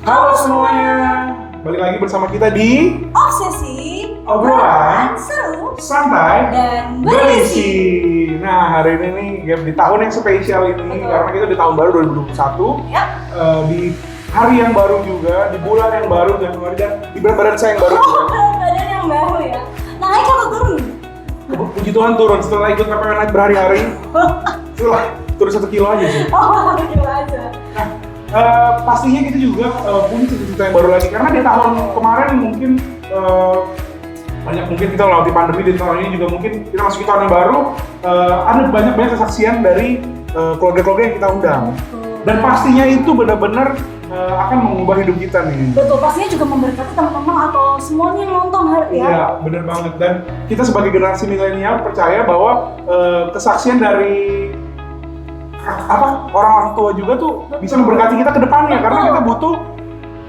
Halo semuanya, balik lagi bersama kita di Obsesi, Obrolan seru, Santai dan Berisi. Nah, hari ini nih Gap, di tahun yang spesial ini. Betul. Karena kita di tahun baru 2021. Yap. Di hari yang baru juga, di bulan yang baru, Januari, dan di berat badan saya yang baru juga. Berat badan yang baru ya. Naik atau turun? Puji Tuhan turun setelah ikut PPKM naik berhari-hari. Setelah turun 1 kilo aja sih. Oh, kilo aja. Pastinya kita juga punya cerita yang baru lagi karena di tahun kemarin mungkin banyak mungkin kita melewati pandemi, di tahun ini juga mungkin kita masuk ke tahun yang baru, ada banyak kesaksian dari keluarga-keluarga yang kita undang. Dan pastinya itu benar-benar akan mengubah hidup kita nih. Betul, pastinya juga memberkati teman-teman atau semuanya yang nonton hari ya. Iya, benar banget. Dan kita sebagai generasi milenial percaya bahwa kesaksian dari orang-orang tua juga tuh bisa memberkati kita ke depannya. Karena kita butuh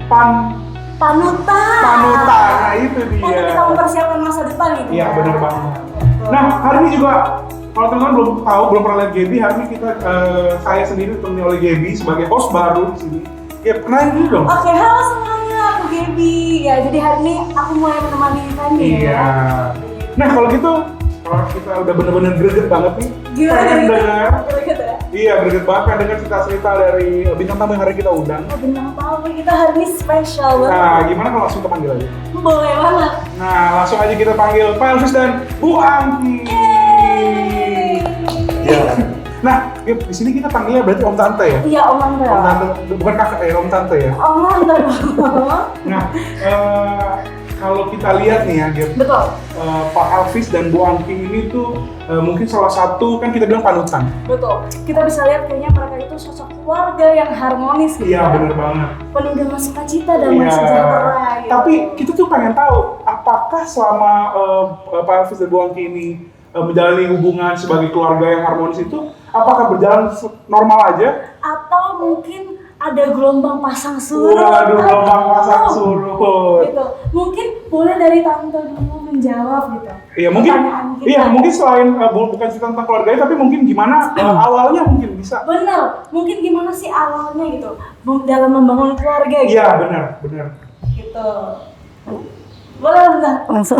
panutan. Nah itu dia. Untuk kita mempersiapkan masa depan gitu. Iya, benar banget. Nah, hari ini juga kalau teman-teman belum pernah lihat Gaby, hari ini kita saya sendiri ditemani oleh Gaby sebagai host baru di sini. Ya, kenalin dulu dong. Oke, halo semuanya, aku Gaby. Ya, jadi hari ini aku mulai menemani Fanny Iya. ya. Nah, kalau gitu, kalau kita udah bener-bener greget banget nih, Gimana pengen gitu? dengar. Greget ya? Iya, greget banget pengen dengar cerita-cerita dari bintang tamu yang hari kita undang. Oh, bintang tamu kita hari ini spesial banget. Nah, gimana kalau langsung kita panggil aja? Boleh banget. Nah, langsung aja kita panggil Pak Elvis dan Bu Angki. Iya. Nah, di sini kita panggilnya berarti Om Tante ya? Iya, Om Tante. Om Tante, bukan kakak ya, Om Tante ya? Om Tante. Nah, kalau kita lihat nih ya, Gap, Betul. Pak Elvis dan Bu Angki ini tuh mungkin salah satu, kan kita bilang panutan. Betul. Kita bisa lihat kayaknya mereka itu sosok keluarga yang harmonis gitu. Iya, ya. bener banget. Penuh dengan sukacita dan sejahtera. Gitu. Tapi kita tuh pengen tahu, apakah selama Pak Elvis dan Bu Angki ini menjalani hubungan sebagai keluarga yang harmonis itu, apakah berjalan normal aja? Atau mungkin ada gelombang pasang surut. Waduh, gelombang pasang surut. Gitu. Mungkin boleh dari Tante dulu menjawab gitu. Iya, mungkin. Pertanyaan kita. Iya, mungkin selain bukan cerita tentang keluarganya, tapi mungkin gimana awalnya mungkin bisa. Bener. Mungkin gimana sih awalnya gitu dalam membangun keluarga gitu. Iya, benar. Gitu. Boleh enggak? Langsung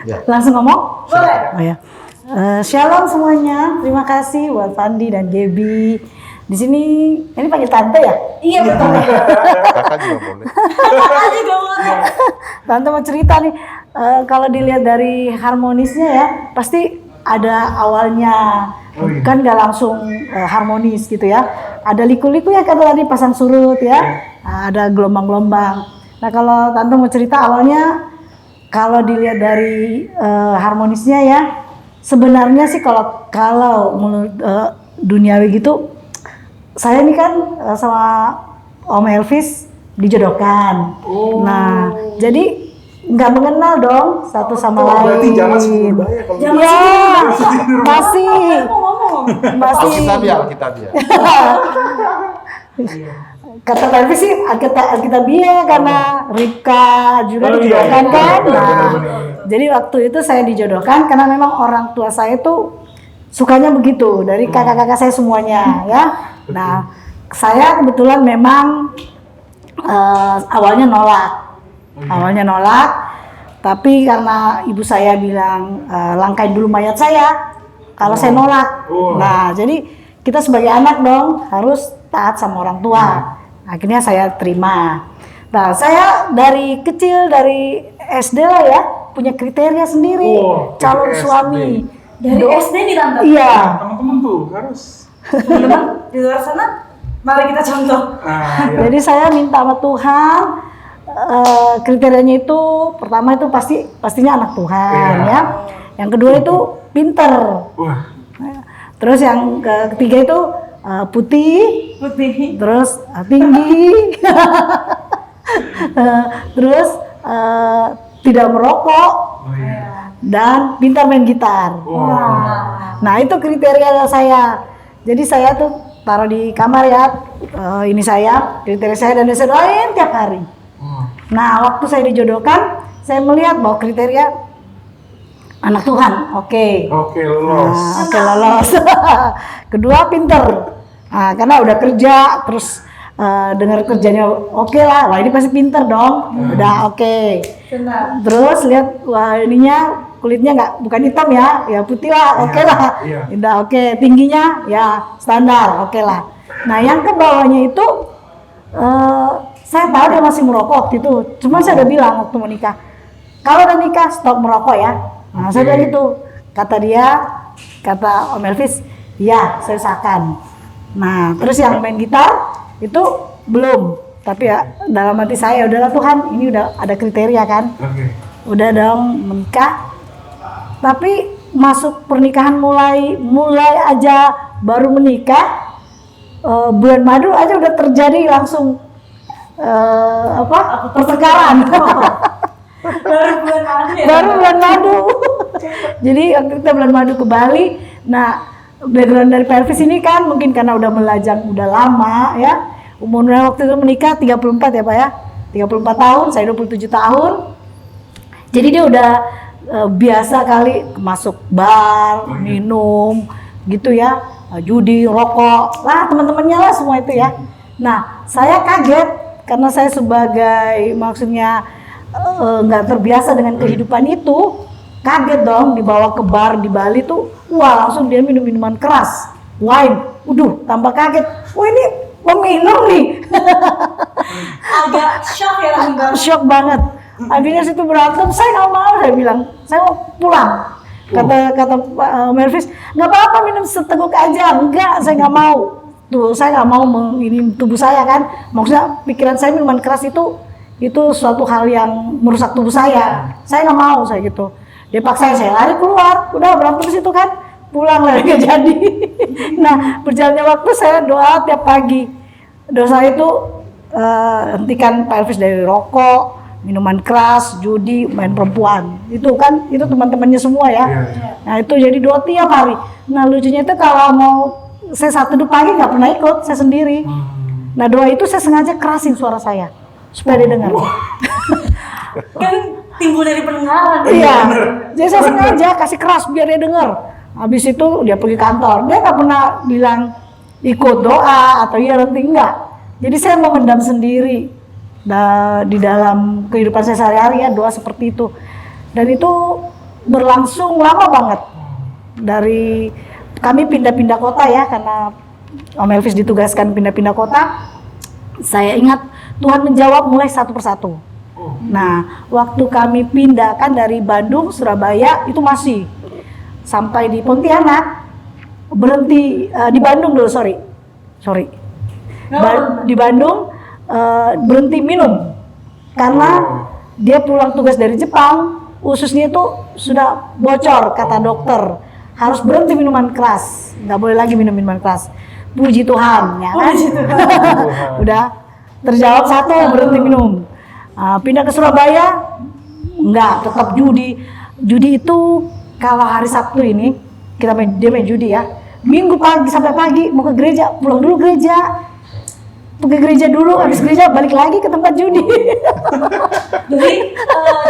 Ya. langsung ngomong? Boleh. Oh ya. Shalom semuanya. Terima kasih buat Fandi dan Gaby. Di sini ini panggil tante ya? Iya betul. Kakak juga boleh. Kakak juga boleh. Tante mau cerita nih. Kalau dilihat dari harmonisnya ya, pasti ada awalnya. Oh, iya. Kan nggak langsung harmonis gitu ya. Ada liku-liku ya kata tadi pasang surut ya. Nah, ada gelombang-gelombang. Nah kalau tante mau cerita awalnya, kalau dilihat dari harmonisnya ya, sebenarnya sih kalau menurut duniawi gitu, saya ini kan sama Om Elvis dijodohkan. Oh. Nah, jadi nggak mengenal dong satu sama lain. Berarti jangan sebelum bahaya kalau Jangan Ya, sebelum masih ngomong. Alkitab. kata Elvis sih Alkitabiah karena Rika juga dijodohkan kan. Nah, jadi waktu itu saya dijodohkan karena memang orang tua saya tuh sukanya begitu dari kakak-kakak saya semuanya ya. Nah, saya kebetulan memang awalnya nolak, tapi karena ibu saya bilang langkain dulu mayat saya kalau saya nolak. Nah, jadi kita sebagai anak dong harus taat sama orang tua. Akhirnya saya terima. Nah, saya dari kecil dari SD lah ya punya kriteria sendiri calon dari suami. Dari SD nih Tante. Iya. teman-teman tuh harus. Teman-teman di luar sana, mari kita contoh. Nah, iya. Jadi saya minta sama Tuhan kriterianya itu pertama itu pastinya anak Tuhan ya. Yang kedua itu pinter. Wah. Terus yang ketiga itu putih, terus tinggi, terus tidak merokok dan pintar main gitar. Nah itu kriteria saya. Jadi saya tuh taruh di kamar ya, ini saya kriteria saya dan saya doain tiap hari. Nah waktu saya dijodohkan, saya melihat bahwa kriteria anak Tuhan, oke, Lolos. Nah, lolos. Kedua pinter, nah, karena udah kerja, terus dengar kerjanya oke lah, wah ini pasti pinter dong, udah oke. Benar. Terus lihat wah ininya kulitnya bukan hitam ya putih lah, oke lah, udah oke. Tingginya ya standar, oke lah. Nah yang ke bawahnya itu saya tahu dia masih merokok waktu itu, cuma saya udah bilang waktu mau nikah, kalau udah nikah stop merokok ya. Nah saya bilang gitu, kata Om Elvis, ya saya usahakan. Nah terus yang main gitar itu belum, tapi ya dalam hati saya udahlah Tuhan, ini udah ada kriteria kan, udah dong menikah. Tapi masuk pernikahan mulai aja baru menikah, bulan madu aja udah terjadi langsung pertengkaran. Baru bulan madu ya? Baru bulan madu. Jadi waktu kita bulan madu ke Bali. Nah background dari Pak Elvis ini kan mungkin karena udah melajang udah lama ya. Umurnya waktu itu menikah 34 ya Pak ya. 34 tahun, saya 27 tahun. Jadi dia udah biasa kali masuk bar, minum gitu ya, judi, rokok, lah teman-temannya lah semua itu ya. Nah saya kaget karena saya sebagai maksudnya nggak terbiasa dengan kehidupan itu, kaget dong dibawa ke bar di Bali tuh, wah langsung dia minum minuman keras, wine, tambah kaget, wah ini peminum nih. Agak shock ya Bang. Shock banget. Akhirnya situ berantem, saya nggak mau, saya bilang, saya mau pulang. Kata Pak Melvis, nggak apa-apa minum seteguk aja, enggak, saya nggak mau. Tuh, saya nggak mau ini tubuh saya kan, maksudnya pikiran saya minuman keras itu suatu hal yang merusak tubuh saya nggak mau, saya gitu. Dia paksain saya lari keluar, udah berantem di situ kan, pulang lagi nggak jadi. Nah, berjalannya waktu saya doa tiap pagi. Doa saya itu hentikan Pak Elvis dari rokok, minuman keras, judi, main perempuan. Itu kan, itu teman-temannya semua ya. Nah itu jadi doa tiap hari. Nah lucunya itu kalau mau saya Sabtu pagi nggak pernah ikut, saya sendiri. Nah doa itu saya sengaja kerasin suara saya supaya dia dengar. Kan timbul dari pendengaran. Iya, jadi saya sengaja kasih keras biar dia dengar. Habis itu dia pergi kantor, dia nggak pernah bilang ikut doa atau iya nanti enggak. Jadi saya memendam sendiri di dalam kehidupan saya sehari-hari ya, doa seperti itu. Dan itu berlangsung lama banget. Dari kami pindah-pindah kota ya, karena Om Elvis ditugaskan pindah-pindah kota. Saya ingat Tuhan menjawab mulai satu persatu. Nah, waktu kami pindah kan dari Bandung, Surabaya itu masih sampai di Pontianak, berhenti di Bandung dulu, sorry. Di Bandung berhenti minum karena dia pulang tugas dari Jepang, ususnya itu sudah bocor, kata dokter harus berhenti minuman keras, nggak boleh lagi minum minuman keras. Puji Tuhan ya kan. Udah terjawab satu, berhenti minum. Pindah ke Surabaya, enggak, tetap judi itu kalau hari Sabtu ini dia main judi ya, Minggu pagi sampai pagi mau ke gereja, pulang dulu gereja, pergi gereja dulu, habis gereja balik lagi ke tempat judi. Jadi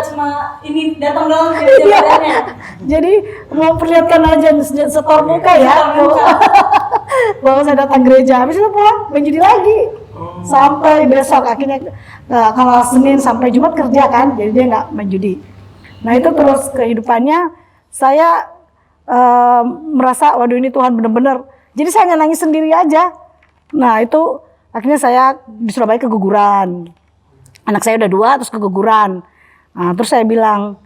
cuma ini datang doang gereja badannya. Jadi mau perlihatkan aja setor muka ya, bahwa saya datang gereja, habis itu pulang main judi lagi. Sampai besok akhirnya kalau Senin sampai Jumat kerja kan, jadi dia nggak main judi. Nah itu terus kehidupannya saya merasa waduh ini Tuhan bener-bener. Jadi saya nggak nangis sendiri aja. Nah itu akhirnya saya di Surabaya keguguran. Anak saya udah 2 terus keguguran. Nah, terus saya bilang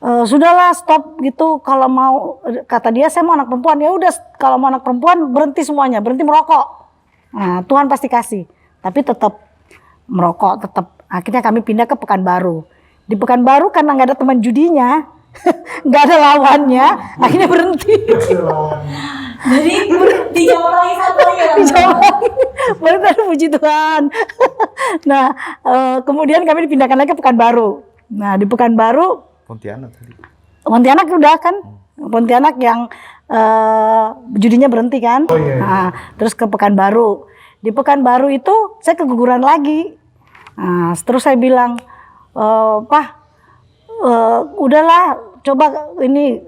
sudahlah stop gitu, kalau mau, kata dia saya mau anak perempuan, ya udah kalau mau anak perempuan berhenti semuanya, berhenti merokok. Nah, Tuhan pasti kasih, tapi tetap merokok, tetap. Akhirnya kami pindah ke Pekanbaru. Di Pekanbaru karena nggak ada teman judinya, nggak ada lawannya, akhirnya berhenti. Jadi dijawab lagi satu ya. Dijawab lagi, baru puji Tuhan. Nah, kemudian kami dipindahkan lagi ke Pekanbaru. Nah, di Pekanbaru, Pontianak tadi. Pontianak udah kan, Pontianak yang judinya berhenti kan. Nah, terus ke Pekanbaru. Di Pekanbaru itu saya keguguran lagi. Nah, terus saya bilang, Pak, udahlah, coba ini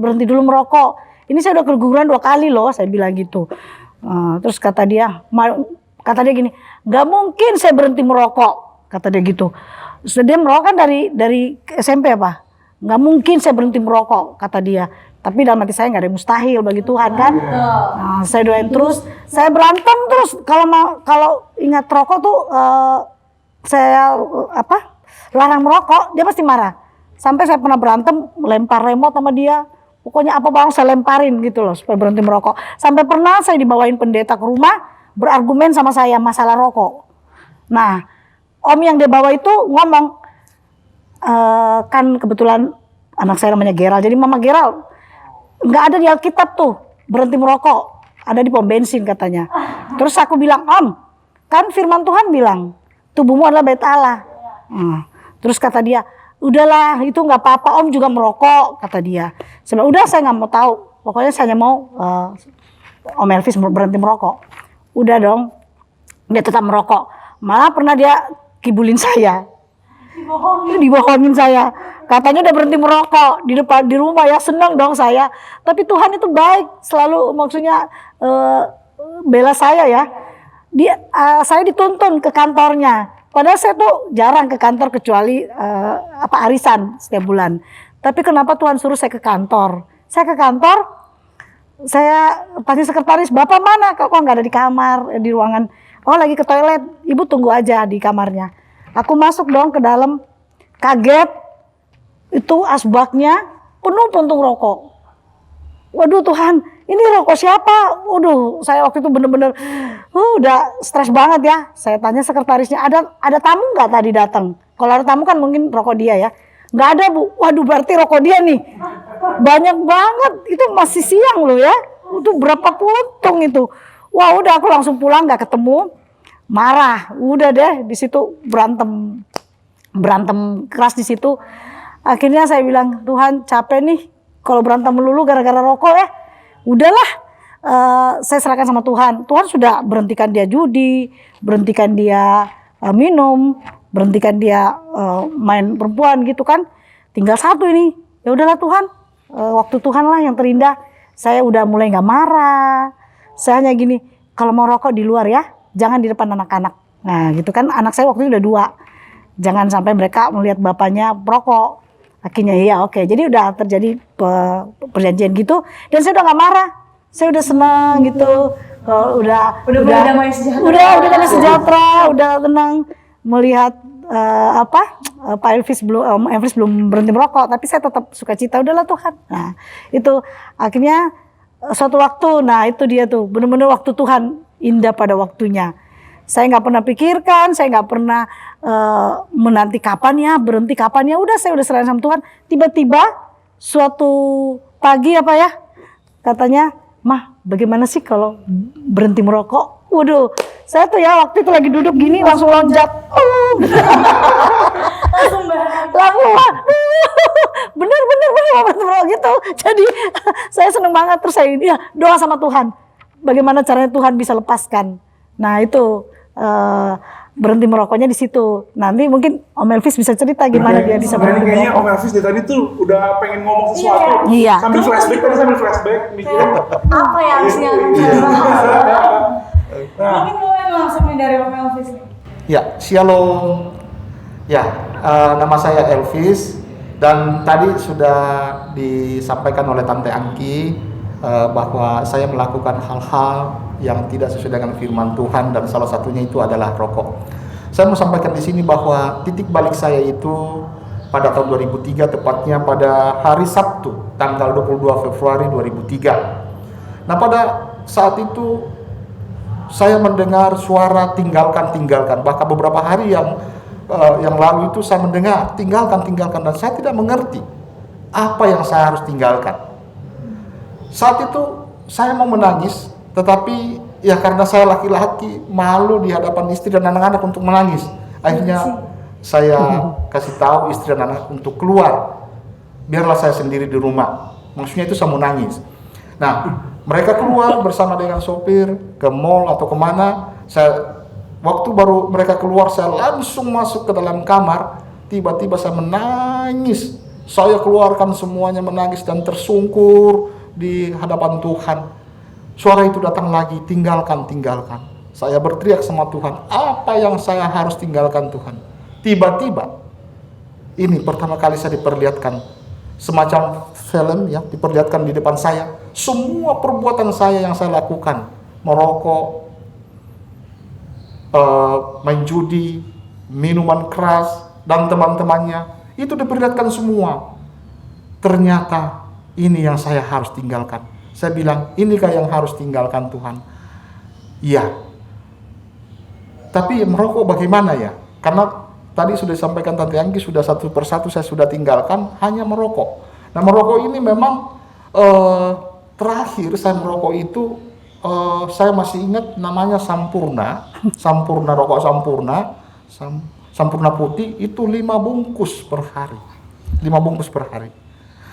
berhenti dulu merokok. Ini saya udah keguguran 2 kali loh, saya bilang gitu. Terus kata dia, Kata dia gini, nggak mungkin saya berhenti merokok, kata dia gitu. Dia merokok kan dari SMP apa? Nggak mungkin saya berhenti merokok, kata dia. Tapi dalam hati saya nggak ada yang mustahil bagi Tuhan kan. Nah, saya doain terus, saya berantem terus. Kalau ingat rokok tuh saya larang merokok, dia pasti marah. Sampai saya pernah berantem, lempar remote sama dia. Pokoknya apa bang saya lemparin gitu loh supaya berhenti merokok. Sampai pernah saya dibawain pendeta ke rumah berargumen sama saya masalah rokok. Nah, om yang dia bawa itu ngomong, kan kebetulan anak saya namanya Gerald. Jadi Mama Gerald, nggak ada di Alkitab tuh berhenti merokok. Ada di pom bensin katanya. Terus aku bilang, Om, kan firman Tuhan bilang, tubuhmu adalah bait Allah. Terus kata dia, udahlah itu nggak apa-apa, Om juga merokok, kata dia. Saya bilang, udah saya nggak mau tahu. Pokoknya saya mau Om Elvis berhenti merokok. Udah dong, dia tetap merokok. Malah pernah dia kibulin saya. Dibohongin saya. Katanya udah berhenti merokok di rumah ya, senang dong saya. Tapi Tuhan itu baik, selalu maksudnya bela saya ya. Saya dituntun ke kantornya. Padahal saya tuh jarang ke kantor kecuali arisan setiap bulan. Tapi kenapa Tuhan suruh saya ke kantor? Saya ke kantor, saya tanya sekretaris, Bapak mana? Kok nggak ada di kamar, di ruangan? Oh lagi ke toilet, Ibu tunggu aja di kamarnya. Aku masuk dong ke dalam, kaget, itu asbaknya penuh puntung rokok. Waduh Tuhan, ini rokok siapa? Waduh, saya waktu itu bener-bener udah stres banget ya. Saya tanya sekretarisnya, ada tamu nggak tadi datang? Kalau ada tamu kan mungkin rokok dia ya. Nggak ada Bu. Waduh berarti rokok dia nih. Banyak banget, itu masih siang loh ya. Itu berapa puntung itu. Wah udah aku langsung pulang nggak ketemu. Marah, udah deh di situ berantem keras di situ. Akhirnya saya bilang, Tuhan capek nih kalau berantem melulu gara-gara rokok ya. Udahlah, saya serahkan sama Tuhan. Tuhan sudah berhentikan dia judi, berhentikan dia minum, berhentikan dia main perempuan gitu kan. Tinggal satu ini, ya udahlah Tuhan, waktu Tuhan lah yang terindah. Saya udah mulai nggak marah. Saya hanya gini, kalau mau rokok di luar ya, jangan di depan anak-anak. Nah gitu kan, anak saya waktu itu udah 2. Jangan sampai mereka melihat bapaknya perokok. Akhirnya iya oke. Jadi udah terjadi perjanjian gitu. Dan saya udah gak marah. Saya udah senang gitu. Udah damai sejahtera. Udah damai sejahtera. Udah tenang melihat Pak Elvis belum berhenti merokok. Tapi saya tetap sukacita. Udahlah Tuhan. Nah itu akhirnya suatu waktu. Nah itu dia tuh. Benar-benar waktu Tuhan indah pada waktunya. Saya nggak pernah pikirkan, saya nggak pernah menanti kapan ya, berhenti kapan ya. Udah saya udah serahin sama Tuhan. Tiba-tiba suatu pagi katanya, Mah bagaimana sih kalau berhenti merokok? Waduh, saya tuh ya waktu itu lagi duduk gini langsung loncat. Langsung bener merokok gitu. Jadi saya seneng banget terus saya doa sama Tuhan. Bagaimana caranya Tuhan bisa lepaskan? Nah itu. Berhenti merokoknya di situ. Nanti mungkin Om Elvis bisa cerita gimana dia bisa berhenti merokok. Kayaknya Om Elvis dari tadi tuh udah pengen ngomong sesuatu. Iya. Sambil flashback mikirin. Apa ya harusnya? Mungkin gue langsung nih dari Om Elvis nih. Ya, shalom. Ya, nama saya Elvis dan tadi sudah disampaikan oleh Tante Angki bahwa saya melakukan hal-hal yang tidak sesuai dengan firman Tuhan dan salah satunya itu adalah rokok. Saya mau sampaikan di sini bahwa titik balik saya itu pada tahun 2003, tepatnya pada hari Sabtu tanggal 22 Februari 2003. Nah pada saat itu saya mendengar suara tinggalkan. Bahkan beberapa hari yang lalu itu saya mendengar tinggalkan dan saya tidak mengerti apa yang saya harus tinggalkan. Saat itu saya mau menangis, tetapi ya karena saya laki-laki malu di hadapan istri dan anak-anak untuk menangis. Akhirnya saya kasih tahu istri dan anak untuk keluar. Biarlah saya sendiri di rumah. Maksudnya itu saya mau nangis. Nah, mereka keluar bersama dengan sopir ke mall atau kemana. Waktu baru mereka keluar, saya langsung masuk ke dalam kamar. Tiba-tiba saya menangis. Saya keluarkan semuanya menangis dan tersungkur di hadapan Tuhan. Suara itu datang lagi, tinggalkan. saya berteriak sama Tuhan, apa yang saya harus tinggalkan Tuhan? Tiba-tiba, ini pertama kali saya diperlihatkan semacam film ya, diperlihatkan di depan saya. Semua perbuatan saya yang saya lakukan, merokok, main judi, minuman keras, dan teman-temannya, itu diperlihatkan semua. Ternyata ini yang saya harus tinggalkan. Saya bilang, inikah yang harus tinggalkan Tuhan? Iya. Tapi merokok bagaimana ya? Karena tadi sudah disampaikan Tante Anggi, sudah satu persatu saya sudah tinggalkan, hanya merokok. Nah, merokok ini memang terakhir saya merokok itu, saya masih ingat namanya Sampurna, rokok Sampurna, Sampurna putih itu 5 bungkus per hari. 5 bungkus per hari.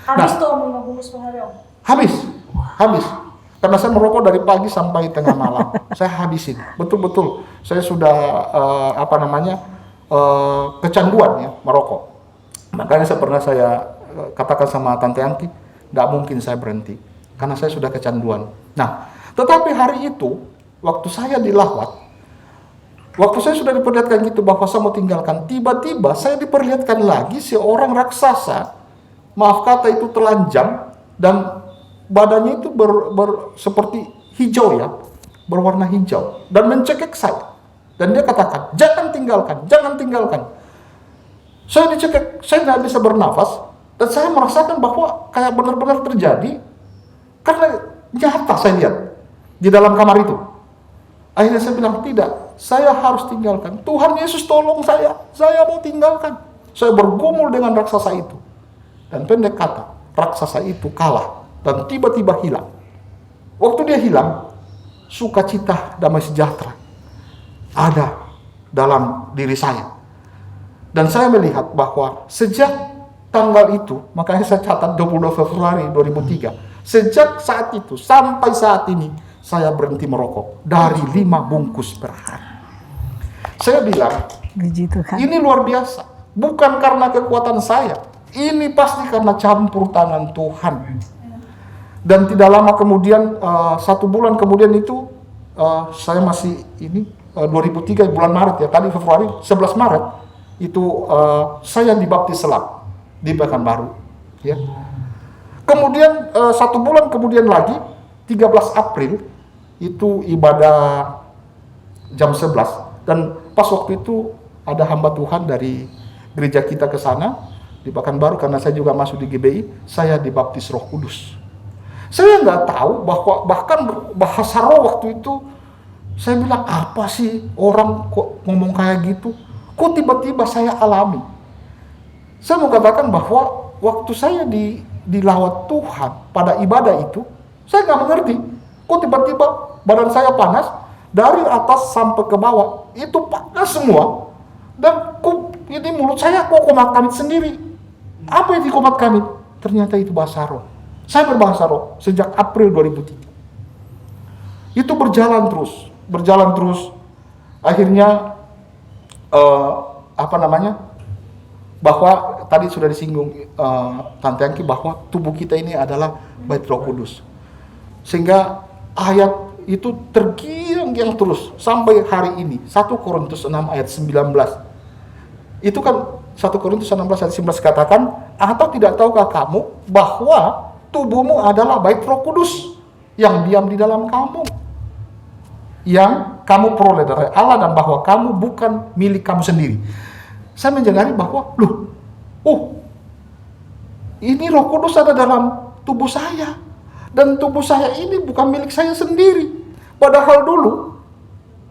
Habis tuh 5 bungkus per hari, Om? Habis. Karena saya merokok dari pagi sampai tengah malam. Saya habisin, betul-betul. Saya sudah kecanduan ya merokok. Makanya saya katakan sama Tante Angki, nggak mungkin saya berhenti karena saya sudah kecanduan. Nah, tetapi hari itu waktu saya dilawat, waktu saya sudah diperlihatkan gitu bahwa saya mau tinggalkan, tiba-tiba saya diperlihatkan lagi seorang raksasa, maaf kata itu telanjang dan badannya itu seperti hijau ya, berwarna hijau dan mencekik saya. Dan dia katakan, jangan tinggalkan. Saya dicekik, saya nggak bisa bernafas, dan saya merasakan bahwa kayak benar-benar terjadi, karena nyata saya lihat di dalam kamar itu. Akhirnya saya bilang, tidak, saya harus tinggalkan. Tuhan Yesus tolong saya mau tinggalkan. Saya bergumul dengan raksasa itu. Dan pendek kata, raksasa itu kalah, dan tiba-tiba hilang. Waktu dia hilang, sukacita, damai sejahtera ada dalam diri saya. Dan saya melihat bahwa sejak tanggal itu, makanya saya catat 22 Februari 2003, sejak saat itu sampai saat ini saya berhenti merokok dari 5 bungkus per hari. Saya bilang, ini luar biasa, bukan karena kekuatan saya, ini pasti karena campur tangan Tuhan. Dan tidak lama kemudian, 1 bulan kemudian itu, saya masih 2003 bulan Maret ya, tadi Februari, 11 Maret itu saya dibaptis selam di Pekanbaru ya. Kemudian 1 bulan kemudian lagi 13 April itu ibadah jam 11, dan pas waktu itu ada hamba Tuhan dari gereja kita ke sana di Pekanbaru, karena saya juga masuk di GBI, saya dibaptis Roh Kudus. Saya nggak tahu bahwa bahkan bahasa roh waktu itu, saya bilang, apa sih orang kok ngomong kayak gitu? Kok tiba-tiba saya alami? Saya mau katakan bahwa waktu saya dilawat Tuhan pada ibadah itu, saya nggak mengerti. Kok tiba-tiba badan saya panas, dari atas sampai ke bawah, itu panas semua. Dan kok ini mulut saya kok komat-kamit sendiri. Apa itu komat-kamit? Ternyata itu bahasa roh. Saya berbahasa roh sejak April 2003. Itu berjalan terus. Akhirnya bahwa tadi sudah disinggung Tante Angki bahwa tubuh kita ini adalah bait Roh Kudus, sehingga ayat itu tergiang-giang terus sampai hari ini. 1 Korintus 6 ayat 19 itu kan, 1 Korintus 16 ayat 19 katakan, atau tidak tahukah kamu bahwa tubuhmu adalah bait Roh Kudus yang diam di dalam kamu, yang kamu peroleh dari Allah, dan bahwa kamu bukan milik kamu sendiri. Saya menyadari bahwa, ini Roh Kudus ada dalam tubuh saya, dan tubuh saya ini bukan milik saya sendiri. Padahal dulu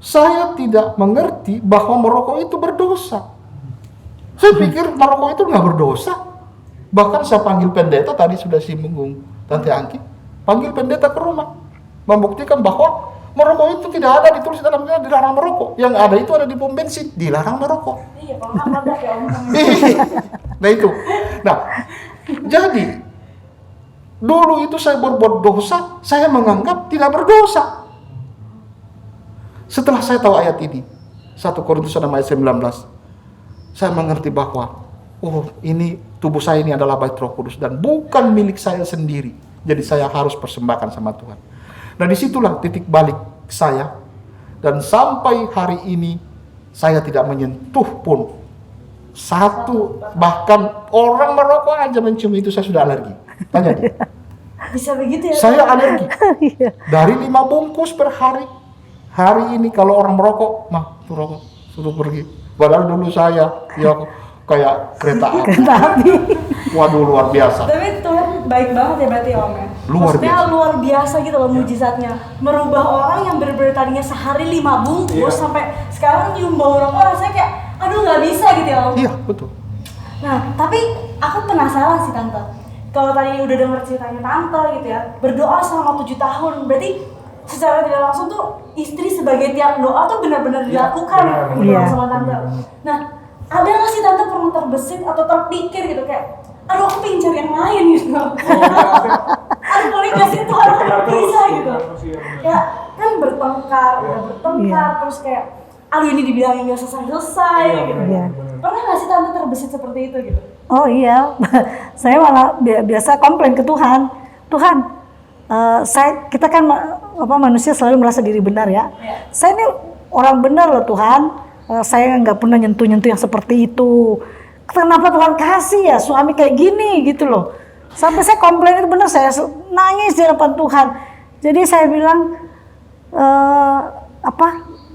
saya tidak mengerti bahwa merokok itu berdosa. Saya pikir merokok itu nggak berdosa. Bahkan saya panggil pendeta, tadi sudah singgung Tante Angki, panggil pendeta ke rumah, membuktikan bahwa merokok itu tidak ada ditulis dalamnya dilarang merokok. Yang ada itu ada di pom bensin, dilarang merokok. Iya, kalau meledak ya Om. Nah itu. Nah, jadi dulu itu saya berbuat dosa, saya menganggap tidak berdosa. Setelah saya tahu ayat ini, 1 Korintus 6 ayat 19, saya mengerti bahwa ini tubuh saya ini adalah bait Roh Kudus dan bukan milik saya sendiri. Jadi saya harus persembahkan sama Tuhan. Nah disitulah titik balik saya Dan sampai hari ini saya tidak menyentuh pun satu, bahkan orang merokok aja mencium itu saya sudah alergi. Tanya dia. Bisa begitu ya? Saya alergi. Dari 5 bungkus per hari. Hari ini kalau orang merokok, mah tuh rokok suruh pergi. Padahal dulu saya ya kayak kereta api. Kereta api. Waduh, luar biasa. Tapi Tuhan baik banget ya berarti ya Om ya? Luar Maksudnya biasa. luar biasa gitu loh mujizatnya. Merubah orang yang bener-bener tadinya sehari 5 bungkus sampai sekarang nyium bau rokok rasanya kayak aduh nggak bisa gitu ya Om. Iya, betul. Nah tapi aku penasaran sih Tante. Kalau tadi udah denger ceritanya Tante gitu ya, berdoa selama 7 tahun, berarti secara tidak langsung tuh istri sebagai tiang doa tuh benar-benar dilakukan Iya. sama Tante. Nah ada nggak sih Tante pernah terbesit atau terpikir gitu kayak aduh aku pengen cari yang lain gitu. Aduh boleh nggak sih Tuhan aku bisa gitu. Ya kan bertengkar, udah bertengkar terus kayak aduh ini dibilangin nggak selesai gitu. Iya. Pernah nggak sih Tante terbesit seperti itu gitu? Oh iya, saya malah biasa komplain ke Tuhan. Tuhan, kita kan manusia selalu merasa diri benar ya. Saya ini orang benar loh Tuhan. Saya nggak pernah nyentuh-nyentuh yang seperti itu. Kenapa Tuhan kasih ya suami kayak gini gitu loh. Sampai saya komplain itu benar, saya nangis di depan Tuhan. Jadi saya bilang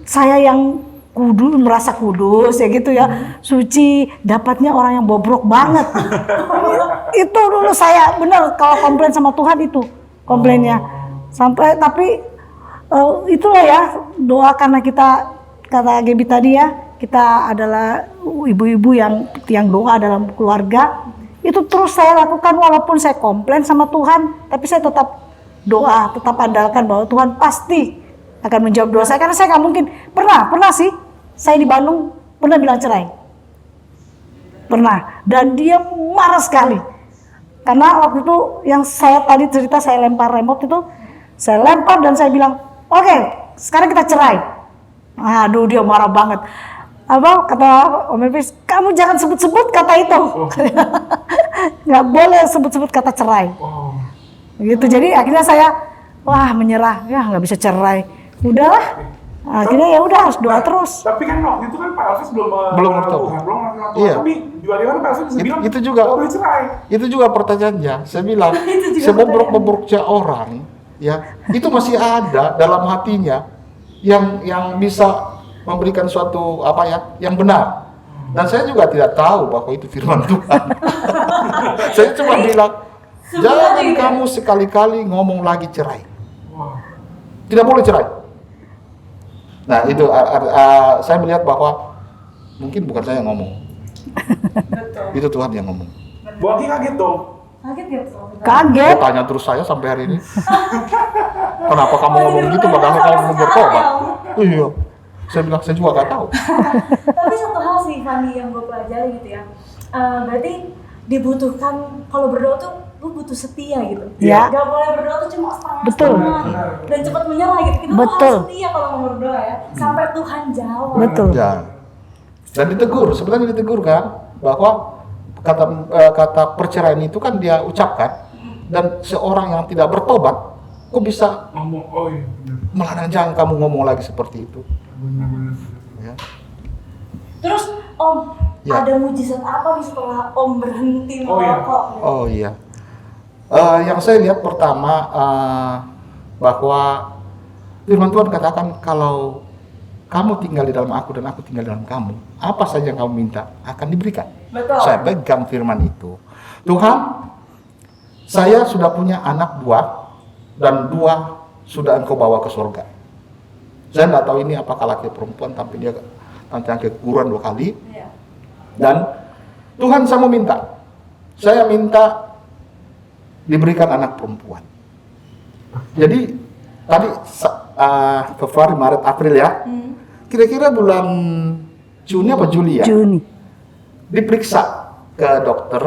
saya yang merasa kudus ya gitu ya, suci, dapatnya orang yang bobrok banget. Itu dulu saya benar kalau komplain sama Tuhan itu komplainnya. Sampai tapi itulah ya doa, karena kita kata Gaby tadi ya, kita adalah ibu-ibu yang tiang doa dalam keluarga. Itu terus saya lakukan walaupun saya komplain sama Tuhan, tapi saya tetap doa, tetap andalkan bahwa Tuhan pasti akan menjawab doa saya, karena saya nggak mungkin pernah sih saya di Bandung pernah bilang cerai, pernah, dan dia marah sekali karena waktu itu yang saya tadi cerita saya lempar remote itu, saya lempar dan saya bilang oke, sekarang kita cerai. Aduh dia marah banget. Kata Om Elvis, kamu jangan sebut-sebut kata itu. Nggak boleh sebut-sebut kata cerai. Gitu, jadi akhirnya saya menyerah, ya nggak bisa cerai, udahlah. Akhirnya ya udah harus doa terus. Tapi kan waktu itu kan Pak Elvis belum mengenal Tuhan, belum mengenal Tuhan. Iya. Tapi juga gimana Pak Elvis bisa bilang Itu juga. "Oh, boleh cerai." Itu juga pertanyaannya. Saya bilang sebobrok-bobroknya orang ya, itu masih ada dalam hatinya yang bisa memberikan suatu yang benar. Dan saya juga tidak tahu bahwa itu firman Tuhan. Saya cuma bilang, jangan kamu sekali-kali ngomong lagi cerai. Tidak boleh cerai. Nah itu saya melihat bahwa mungkin bukan saya yang ngomong. Itu Tuhan yang ngomong. Bu Aki kaget dong. Kaget ya? Kaget. Dia tanya terus saya sampai hari ini. Kenapa kamu ngomong gitu padahal kamu belum bertobat? Iya. Saya bilang saya juga gak tahu. Tapi satu hal sih Fanny yang gue pelajari gitu ya. Berarti dibutuhkan kalau berdoa tuh lu butuh setia gitu. Ya. Gak boleh berdoa tuh cuma setengah-setengah. Betul. Dan cepat menyerah gitu. Kita Betul. harus setia kalau mau berdoa ya. Sampai Tuhan jawab. Betul. Ya. Dan ditegur, sebenarnya ditegur kan bahwa kata perceraian itu kan dia ucapkan, dan seorang yang tidak bertobat kok bisa Ngomong, oh iya benar. melarang, jangan kamu ngomong lagi seperti itu. Benar. Ya. Terus Om, Ya. ada mujizat apa nih setelah Om berhenti Oh, iya. merokok? Gitu? Oh iya. Yang saya lihat pertama bahwa firman Tuhan katakan kalau kamu tinggal di dalam aku dan aku tinggal di dalam kamu, apa saja yang kamu minta akan diberikan. Betul. Saya pegang firman itu. Tuhan, saya sudah punya anak 2 dan 2 sudah Engkau bawa ke surga. Saya nggak tahu ini apakah laki atau perempuan, tapi dia tantang keguguran 2 kali. Iya. Dan Tuhan saya mau minta, saya minta diberikan anak perempuan. Jadi tadi Februari, Maret, April ya. Kira-kira bulan Juni apa Juli ya? Juni. Diperiksa ke dokter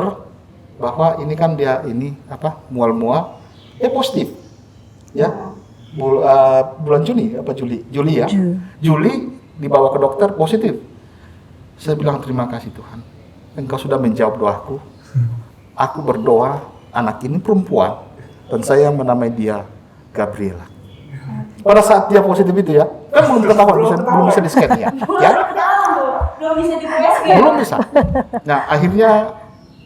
bahwa ini kan dia mual-mual, positif. Ya. Bulan Juni apa Juli? Juli ya. Juli dibawa ke dokter positif. Saya bilang terima kasih Tuhan, Engkau sudah menjawab doaku. Aku berdoa anak ini perempuan dan saya menamai dia Gabriela. Pada saat dia positif itu ya, Kan belum ketahuan, belum bisa di-scan ya. Ya, Belum bisa di PSG. belum bisa. Nah, akhirnya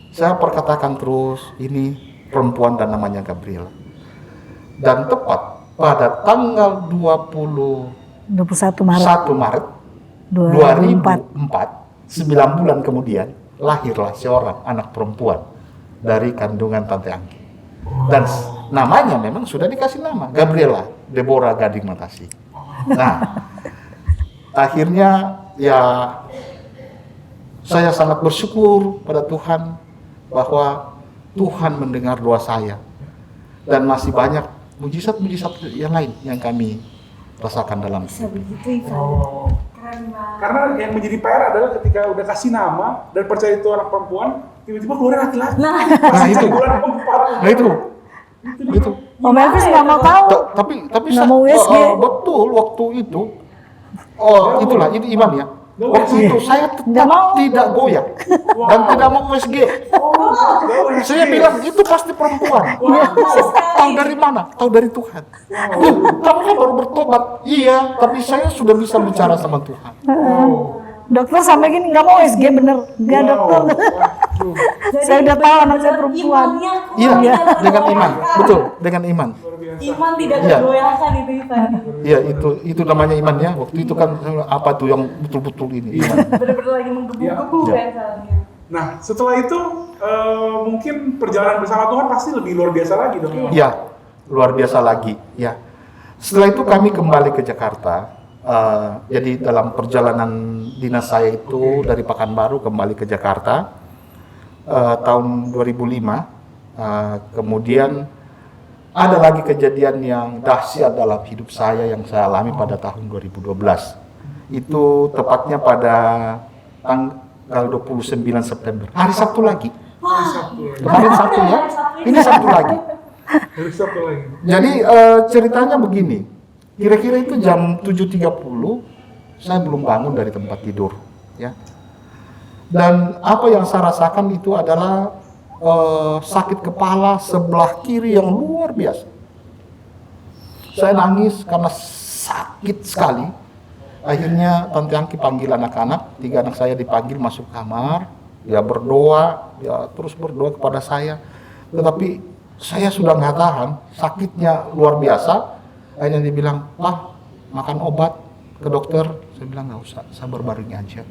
saya perkatakan terus, ini perempuan dan namanya Gabriela. Dan tepat pada tanggal 21 Maret 1 Maret 2004, 9 bulan kemudian, lahirlah seorang anak perempuan dari kandungan Tante Angki. Dan namanya memang sudah dikasih nama, Gabriela Deborah Gading Matasi. Nah, akhirnya ya saya sangat bersyukur pada Tuhan bahwa Tuhan mendengar doa saya. Dan masih banyak mujizat-mujizat yang lain yang kami rasakan dalam Bisa hidup. begitu Ivan. Oh. Keren banget. Karena yang menjadi PR adalah ketika udah kasih nama dan percaya itu anak perempuan, tiba-tiba keluar laki-laki. Nah, Nah itu, Bulan keempat. nah itu. Om Elvis nggak mau tahu. Tapi Nggak mau USG. betul waktu itu. Itulah ini iman ya. Waktu itu saya Nggak tetap mau. tidak goyah dan tidak mau USG. Saya bilang itu pasti perempuan. Tahu dari mana? Tahu dari Tuhan. Kamu kan baru bertobat. Iya, tapi saya sudah bisa bicara sama Tuhan. Dokter sampai gini nggak mau USG bener, nggak dokter. Saya udah tahu anak saya perempuan. Iya, dengan iman. Betul, dengan iman. Iman tidak Iya. tergoyahkan itu Ivan. Iya, itu namanya iman ya. Waktu itu kan apa tuh yang betul-betul ini? Iman. Bener-bener lagi menggebu-gebu Iya. kan saatnya. Nah, setelah itu mungkin perjalanan bersama Tuhan pasti lebih luar biasa lagi dong. Ya, luar biasa lagi. Ya. Setelah itu kami kembali ke Jakarta. Jadi dalam perjalanan dinas saya itu dari Pekanbaru kembali ke Jakarta tahun 2005. Kemudian ada lagi kejadian yang dahsyat dalam hidup saya yang saya alami pada tahun 2012. Itu tepatnya pada tanggal 29 September. Hari Sabtu lagi. Kemarin Sabtu ya. Ini Sabtu lagi. Dari satu lagi. Jadi ceritanya begini. Kira-kira itu jam 7.30 saya belum bangun dari tempat tidur, ya. Dan apa yang saya rasakan itu adalah sakit kepala sebelah kiri yang luar biasa. Saya nangis karena sakit sekali. Akhirnya Tante Angki panggil anak-anak, 3 anak saya dipanggil masuk kamar, dia berdoa, dia terus berdoa kepada saya. Tetapi saya sudah nggak tahan, sakitnya luar biasa. Akhirnya dia bilang, "Pak, makan obat ke dokter." Saya bilang, "Nggak usah, saya berbaring aja."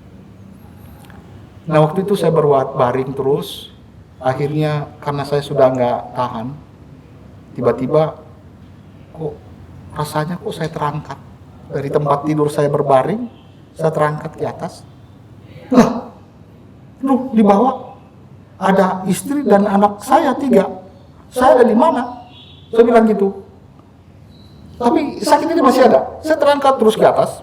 Nah waktu itu saya berbaring terus. Akhirnya karena saya sudah nggak tahan, tiba-tiba kok rasanya kok saya terangkat. Dari tempat tidur saya berbaring, saya terangkat ke atas. Lah, loh, di bawah ada istri dan anak saya 3. Saya ada di mana? Saya bilang gitu. Tapi sakit ini masih ada. Saya terangkat terus ke atas.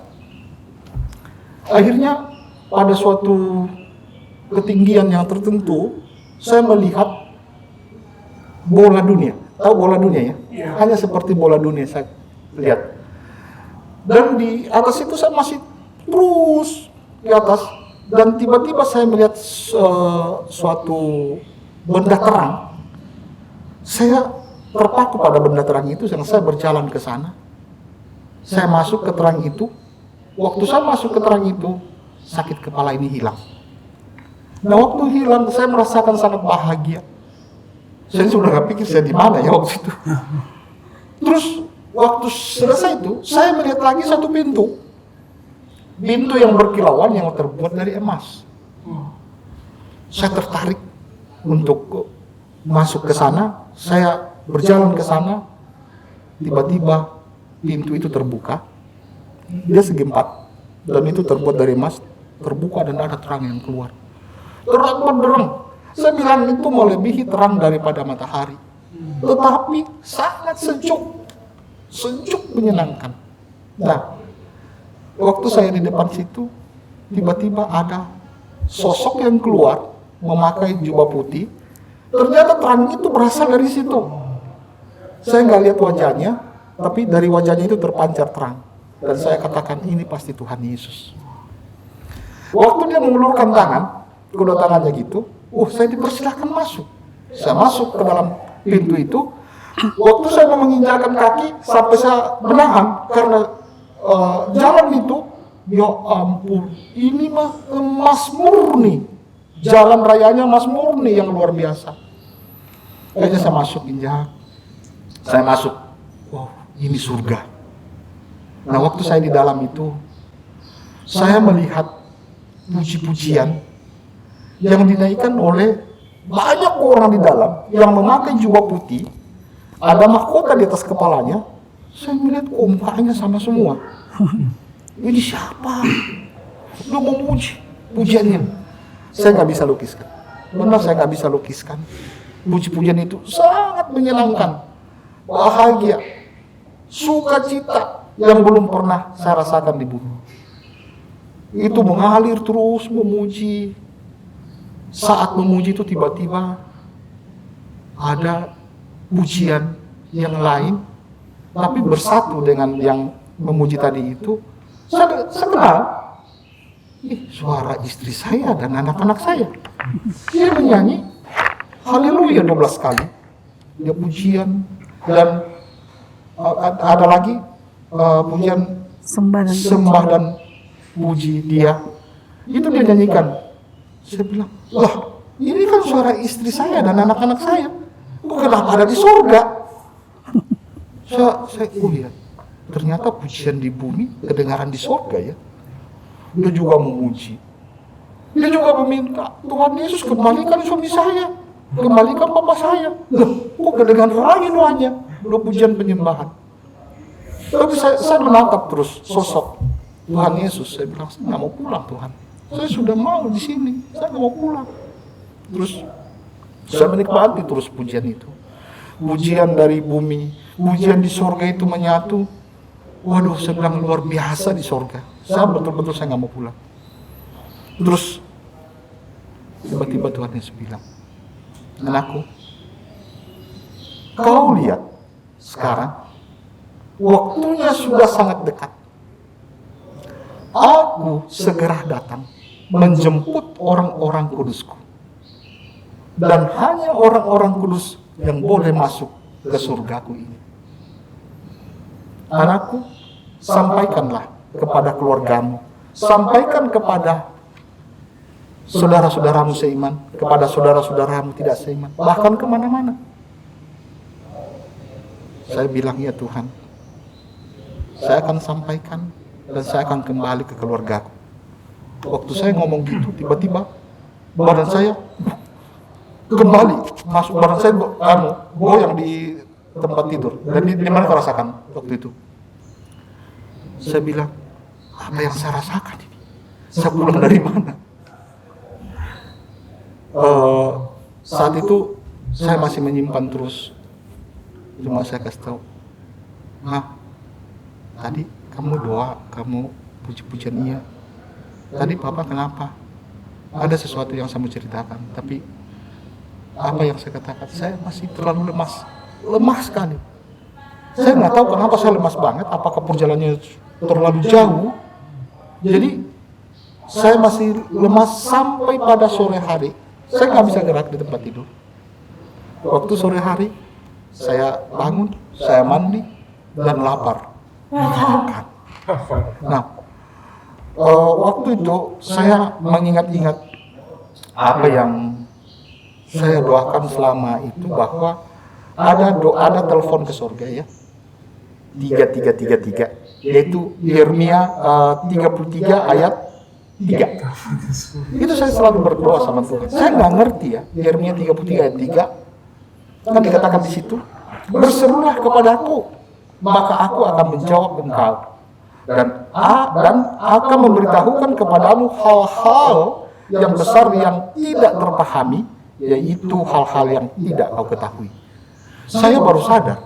Akhirnya pada suatu ketinggian yang tertentu, saya melihat bola dunia. Tahu bola dunia ya? Hanya seperti bola dunia saya lihat. Dan di atas itu saya masih terus di atas. Dan tiba-tiba saya melihat suatu benda terang. Saya terpaku pada benda terang itu, yang saya berjalan ke sana. Saya masuk ke terang itu. Waktu saya masuk ke terang itu, sakit kepala ini hilang. Nah waktu hilang, saya merasakan sangat bahagia. Saya sudah nggak pikir saya di mana ya waktu itu. Terus waktu selesai itu, saya melihat lagi satu pintu. Pintu yang berkilauan yang terbuat dari emas. Saya tertarik untuk masuk ke sana. Saya berjalan ke sana, tiba-tiba pintu itu terbuka. Dia segi 4 dan itu terbuat dari emas, terbuka dan ada terang yang keluar. Terang benderang. Saya bilang itu melebihi terang daripada matahari. Tetapi sangat sejuk menyenangkan. Nah, waktu saya di depan situ, tiba-tiba ada sosok yang keluar memakai jubah putih. Ternyata terang itu berasal dari situ. Saya nggak lihat wajahnya, tapi dari wajahnya itu terpancar terang. Dan saya katakan, ini pasti Tuhan Yesus. Waktu dia mengulurkan tangan, kedua tangannya gitu, saya dipersilahkan masuk. Saya masuk ke dalam pintu itu. Waktu saya mau menginjakkan kaki, sampai saya menahan, karena jalan itu, ya ampun, ini mah emas murni. Jalan rayanya emas murni yang luar biasa. Kayaknya saya masuk injak. Saya masuk. Oh, ini surga. Nah, waktu saya di dalam itu, saya melihat puji-pujian yang dinaikkan oleh banyak orang di dalam yang memakai jubah putih, ada mahkota di atas kepalanya. Saya melihat mukanya sama semua. Ini siapa? Lu memuji pujiannya. Saya nggak bisa lukiskan. Benar, saya nggak bisa lukiskan. Puji-pujian itu sangat menyenangkan, bahagia, sukacita yang belum pernah saya rasakan di bumi. Itu mengalir terus memuji. Saat memuji itu tiba-tiba ada pujian yang lain, tapi bersatu dengan yang memuji tadi itu. Saya kenal, suara istri saya dan anak-anak saya. Dia menyanyi Haleluya 12 kali. Dia pujian dan ada lagi pujian sembah dan puji dia. Itu dia nyanyikan. Saya bilang, lah ini kan suara istri saya dan anak-anak saya. Kok kenapa ada di surga? Saya lihat, ternyata pujian di bumi kedengaran di surga ya. Dia juga memuji. Dia juga meminta, Tuhan Yesus kembalikan suami saya, kembalikan papa saya. Loh, kok kedengaran lagi doanya? Udah pujian penyembahan. Tapi saya menatap terus sosok Tuhan Yesus. Saya bilang, saya nggak mau pulang Tuhan. Saya sudah mau di sini, saya nggak mau pulang. Terus saya menikmati terus pujian itu. Pujian dari bumi, pujian di sorga itu menyatu. Waduh, saya bilang luar biasa di sorga. Saya betul-betul saya nggak mau pulang. Terus tiba-tiba Tuhan Yesus bilang, anakku, kau lihat sekarang waktunya sudah sangat dekat. Aku segera datang menjemput orang-orang kudusku. Dan hanya orang-orang kudus yang boleh masuk ke surgaku ini. Anakku, sampaikanlah kepada keluargamu, sampaikan kepada saudara-saudaramu seiman, kepada saudara-saudaramu tidak seiman, bahkan kemana-mana. Saya bilang, ya Tuhan, saya akan sampaikan dan saya akan kembali ke keluargaku. Waktu saya ngomong gitu, tiba-tiba badan saya kembali masuk, badan saya goyang di tempat tidur. Dan di mana kau rasakan waktu itu? Saya bilang, apa yang saya rasakan ini? Saya pulang dari mana? Saat itu saya masih menyimpan terus. Cuma saya kasih tahu, tadi kamu doa, kamu puji-pujian iya. Tadi Papa kenapa? Ada sesuatu yang saya mau ceritakan, tapi apa yang saya katakan, saya masih terlalu lemah sekali. Saya nggak tahu kenapa saya lemas banget, apakah perjalanannya terlalu jauh. Jadi saya masih lemas sampai pada sore hari. Saya nggak bisa gerak di tempat tidur. Waktu sore hari, saya bangun, saya mandi, dan lapar. Makan. Nah, waktu itu saya mengingat-ingat apa yang saya doakan selama itu, bahwa ada telepon ke surga ya, 3333, yaitu Yeremia 33 ayat 3. Itu saya selalu berdoa sama Tuhan. Saya nggak ngerti ya, Yeremia 33 ayat 3 kan dikatakan di situ, berserulah kepadaku, maka aku akan menjawab engkau dan akan memberitahukan kepadamu hal-hal yang besar yang tidak terpahami, yaitu hal-hal yang tidak kau ketahui. Saya baru sadar,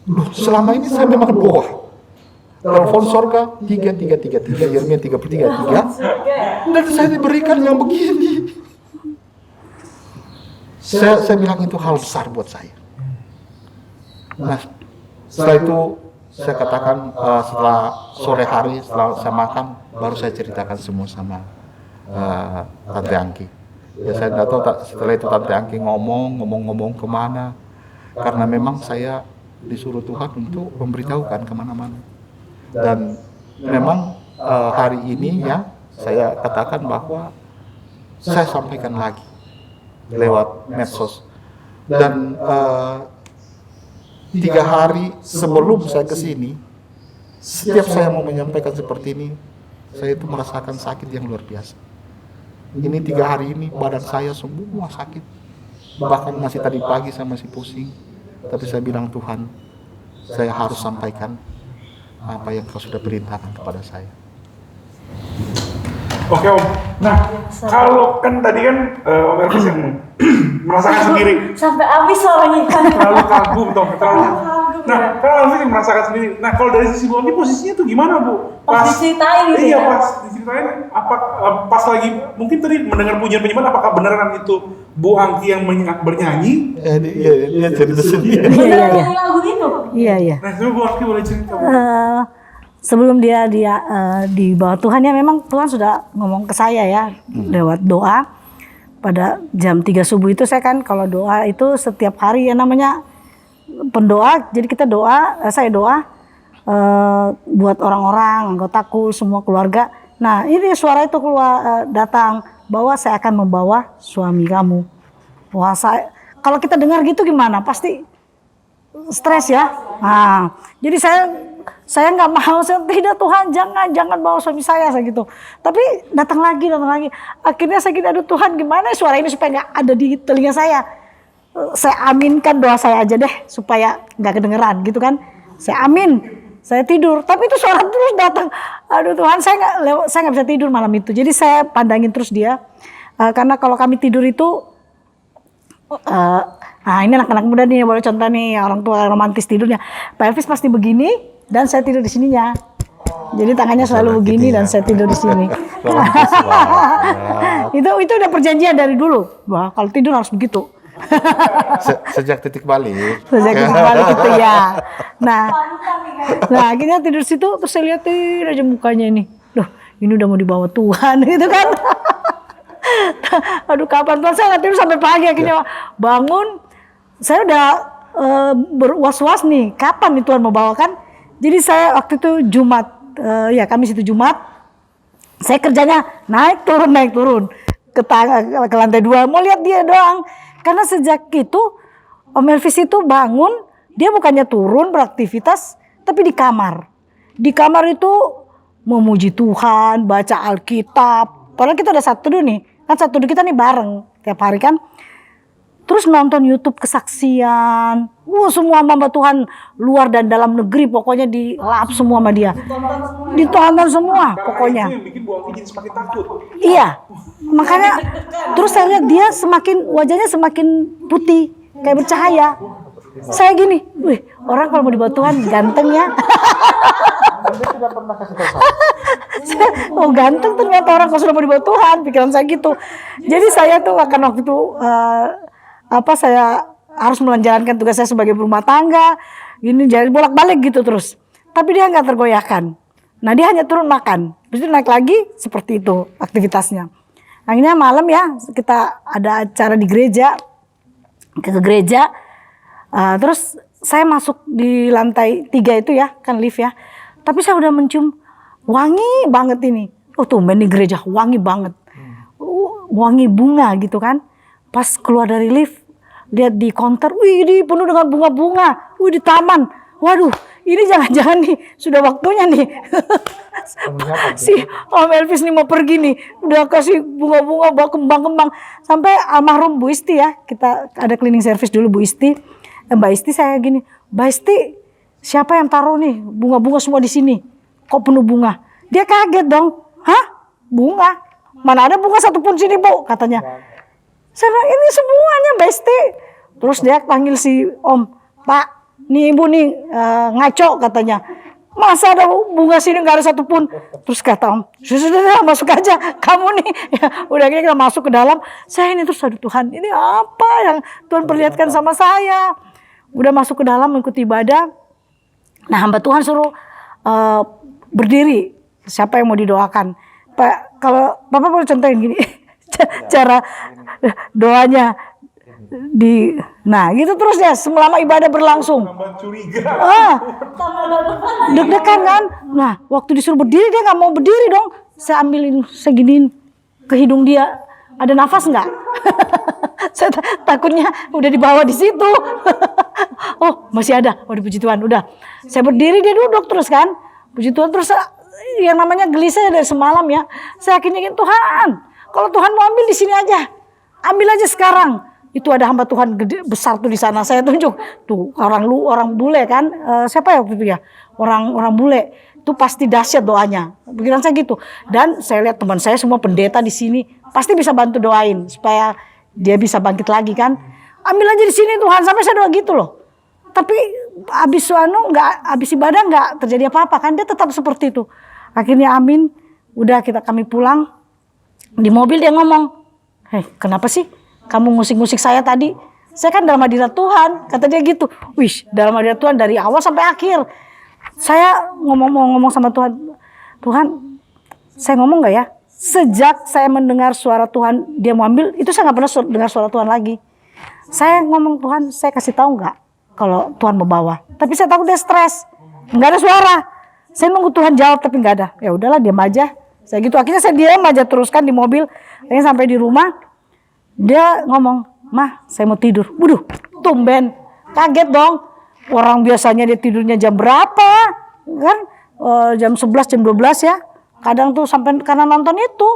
loh, selama ini saya memang doa. Telepon surga 3333, Yeremia 33 dan saya diberikan yang begini. Saya bilang itu hal besar buat saya. Nah, setelah itu saya katakan, setelah sore hari, setelah saya makan, baru saya ceritakan semua sama Tante Angki. Ya saya nggak tahu setelah itu Tante Angki ngomong kemana, karena memang saya disuruh Tuhan untuk memberitahukan kemana-mana. Dan memang hari ini ya saya katakan bahwa saya sampaikan lagi lewat medsos. Dan 3 hari sebelum saya ke sini, setiap saya mau menyampaikan seperti ini, saya itu merasakan sakit yang luar biasa. Ini 3 hari ini badan saya semua sakit. Bahkan masih tadi pagi saya masih pusing. Tapi saya bilang, Tuhan, saya harus sampaikan apa yang Kau sudah perintahkan kepada saya. Oke Om. Nah, kalau kan tadi kan Om Elvis yang merasakan sendiri. Sampai habis suaranya kan. Terlalu kagum toh, Nah, kalau Elvis yang merasakan sendiri. Nah, kalau dari sisi Bu Angki posisinya tuh gimana Bu? Pas diceritain gitu iya, ya? pas diceritain. Pas lagi mungkin tadi mendengar pujian penyembahan, apakah beneran itu Bu Angki yang bernyanyi? Iya, cerita sendiri. Beneran nyanyi lagu itu? Iya. Nah, coba Bu Angki boleh cerita Bu. Sebelum dia di bawah Tuhan ya, memang Tuhan sudah ngomong ke saya ya lewat doa. Pada jam 3 subuh itu saya kan kalau doa itu setiap hari ya namanya pendoa. Jadi kita doa, saya doa buat orang-orang, anggotaku, semua keluarga. Nah ini suara itu keluar datang bahwa saya akan membawa suami kamu. Wah, kalau kita dengar gitu gimana? Pasti stres ya. Nah, jadi saya nggak mau, tidak Tuhan, jangan bawa suami saya gitu. Tapi datang lagi. Akhirnya saya gini, aduh Tuhan, gimana suara ini supaya nggak ada di telinga saya. Saya aminkan doa saya aja deh supaya nggak kedengeran gitu kan. Saya amin, saya tidur. Tapi itu suara terus datang. Aduh Tuhan, saya nggak bisa tidur malam itu. Jadi saya pandangin terus dia. Karena kalau kami tidur itu, ini anak-anak muda nih, boleh contoh nih orang tua romantis tidurnya. Pak Elvis pasti begini. Dan saya tidur di sininya. Jadi tangannya selalu begini dan saya tidur di sini. Itu udah perjanjian dari dulu. Wah, kalau tidur harus begitu. Sejak titik balik. Sejak titik balik gitu ya. Nah akhirnya tidur situ terus saya liatin aja mukanya ini. Loh, ini udah mau dibawa Tuhan gitu kan. Aduh, kapan saya nggak tidur sampai pagi, akhirnya bangun. Saya udah berwas-was nih, kapan nih Tuhan mau bawakan. Jadi saya waktu itu Jumat, Kamis itu Jumat, saya kerjanya naik turun ke lantai 2, mau lihat dia doang. Karena sejak itu Om Elvis itu bangun, dia bukannya turun beraktivitas, tapi di kamar. Di kamar itu memuji Tuhan, baca Alkitab. Padahal kita udah satu dulu nih, kan satu dulu kita nih bareng tiap hari kan. Terus nonton YouTube kesaksian. Semua hamba Tuhan luar dan dalam negeri pokoknya dilap semua sama dia. Ditonton semua pokoknya. Itu yang bikin Bu Angki jadi semakin takut. Iya. Makanya terus saya lihat dia wajahnya semakin putih, kayak bercahaya. Saya gini, wih, orang kalau mau dibawa Tuhan ganteng ya. Oh, ganteng ternyata orang kalau sudah mau dibawa Tuhan, pikiran saya gitu. Jadi saya tuh akan waktu itu saya harus menjalankan tugas saya sebagai berumah tangga, ini jadi bolak-balik gitu terus. Tapi dia nggak tergoyahkan. Nah dia hanya turun makan, terus dia naik lagi seperti itu aktivitasnya. Akhirnya malam ya kita ada acara di gereja, ke gereja. Terus saya masuk di lantai 3 itu ya, kan lift ya. Tapi saya udah mencium wangi banget ini. Oh tumben di gereja wangi banget, wangi bunga gitu kan. Pas keluar dari lift, lihat di counter, wih ini penuh dengan bunga-bunga, wih di taman. Waduh, ini jangan-jangan nih sudah waktunya nih. Si Om Elvis nih mau pergi nih, udah kasih bunga-bunga, bawa kembang-kembang. Sampai almarhum Bu Isti ya, kita ada cleaning service dulu Bu Isti. Mbak Isti saya gini, Mbak Isti siapa yang taruh nih bunga-bunga semua di sini? Kok penuh bunga? Dia kaget dong, hah? Bunga? Mana ada bunga satupun sini Bu, katanya. Saya bilang ini semuanya Mbak Isti. Terus dia panggil si Om, Pak, nih Ibu nih ngaco katanya. Masa ada bunga sini nggak ada satupun? Terus kata Om, sudah masuk aja kamu nih. Ya, udah kita masuk ke dalam. Saya ini terus aduh Tuhan, ini apa yang Tuhan perlihatkan sama saya? Udah masuk ke dalam mengikuti ibadah. Nah hamba Tuhan suruh berdiri. Siapa yang mau didoakan? Pak, kalau Bapak boleh contohin gini. Cara doanya Nah gitu terus ya selama ibadah berlangsung. Tambah curiga. Tambah deg-degan. Deg-degan kan. Nah waktu disuruh berdiri dia nggak mau berdiri dong. Saya ambilin, saya giniin ke hidung dia. Ada nafas nggak? Saya takutnya udah dibawa di situ. Oh masih ada. Oh puji Tuhan udah. Saya berdiri dia duduk terus kan. Puji Tuhan terus yang namanya gelisah dari semalam ya. Saya yakin Tuhan. Kalau Tuhan mau ambil di sini aja. Ambil aja sekarang. Itu ada hamba Tuhan gede, besar tuh di sana. Saya tunjuk tuh orang bule kan. Siapa ya waktu itu ya? Orang bule. Itu pasti dahsyat doanya. Pikiran saya gitu. Dan saya lihat teman saya semua pendeta di sini pasti bisa bantu doain supaya dia bisa bangkit lagi kan. Ambil aja di sini Tuhan, sampai saya doa gitu loh. Tapi habis ibadah nggak terjadi apa-apa kan, dia tetap seperti itu. Akhirnya amin. Udah kami pulang. Di mobil dia ngomong, "Hei, kenapa sih kamu ngusik-ngusik saya tadi? Saya kan dalam hadirat Tuhan," kata dia gitu. Wih, dalam hadirat Tuhan dari awal sampai akhir. Saya ngomong sama Tuhan, "Tuhan, saya ngomong nggak ya? Sejak saya mendengar suara Tuhan, dia mau ambil, itu saya nggak pernah dengar suara Tuhan lagi. Saya ngomong, Tuhan, saya kasih tahu nggak kalau Tuhan mau bawa? Tapi saya takut dia stres, nggak ada suara. Saya nunggu Tuhan jawab, tapi nggak ada. Ya udahlah, diam aja. Saya gitu. Akhirnya saya diam aja teruskan di mobil. Akhirnya sampai di rumah, dia ngomong, "Mah, saya mau tidur." Waduh, tumben, kaget dong. Orang biasanya dia tidurnya jam berapa? Kan jam 11, jam 12 ya. Kadang tuh sampai karena nonton itu.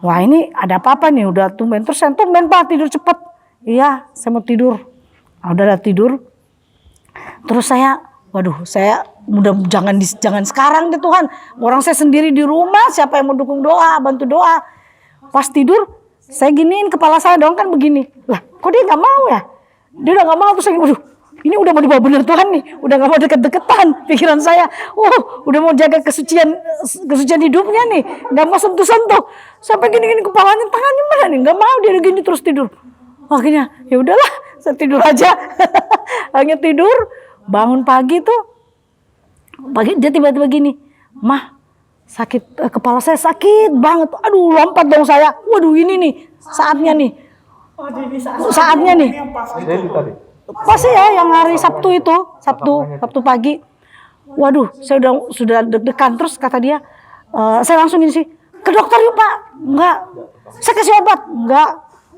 Wah ini ada apa-apa nih, udah tumben. Terus saya tumben Pak tidur cepet. Iya saya mau tidur. Nah, udah tidur. Terus saya, waduh saya udah jangan sekarang deh Tuhan. Orang saya sendiri di rumah, siapa yang mau dukung doa, bantu doa. Pas tidur, saya giniin kepala saya dong kan begini. Lah kok dia gak mau ya? Dia udah gak mau, terus saya waduh. Ini udah mau dibawa bener Tuhan nih, udah gak mau deket-deketan pikiran saya. Udah mau jaga kesucian hidupnya nih, gak mau sentuh-sentuh. Sampai gini-gini kepalanya, tangannya mana nih, gak mau dia gini terus tidur. Akhirnya ya udahlah, saya tidur aja. Akhirnya tidur, bangun pagi dia tiba-tiba gini, "Mah, sakit kepala saya sakit banget." Aduh lompat dong saya. Waduh ini nih saatnya nih. Saatnya nih. Pas ya yang hari Sabtu itu, Sabtu pagi. Waduh, saya sudah deg-degan. Terus kata dia, saya langsung gini sih, "Ke dokter yuk Pak." "Enggak." "Saya kasih obat." "Enggak."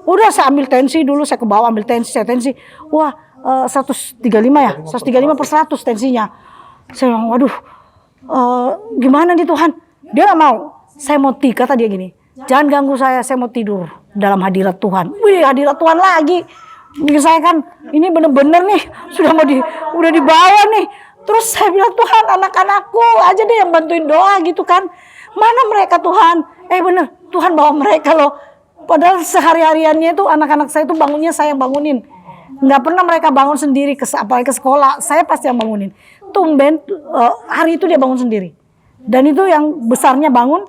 Udah saya ambil tensi dulu, saya ke bawah ambil tensi, tensi. Wah, 135 ya, 135/100 tensinya. Saya bilang, "Waduh, gimana nih Tuhan?" Dia gak mau. "Saya mau tidur," kata dia gini, "jangan ganggu saya mau tidur dalam hadirat Tuhan." Wih, hadirat Tuhan lagi. Saya kan ini bener-bener nih udah dibawa nih. Terus saya bilang, "Tuhan, anak-anakku aja deh yang bantuin doa gitu kan. Mana mereka Tuhan?" Bener, Tuhan bawa mereka loh. Padahal sehari-hariannya itu anak-anak saya itu bangunnya saya yang bangunin. Nggak pernah mereka bangun sendiri apalagi ke sekolah. Saya pasti yang bangunin. Tumben hari itu dia bangun sendiri. Dan itu yang besarnya bangun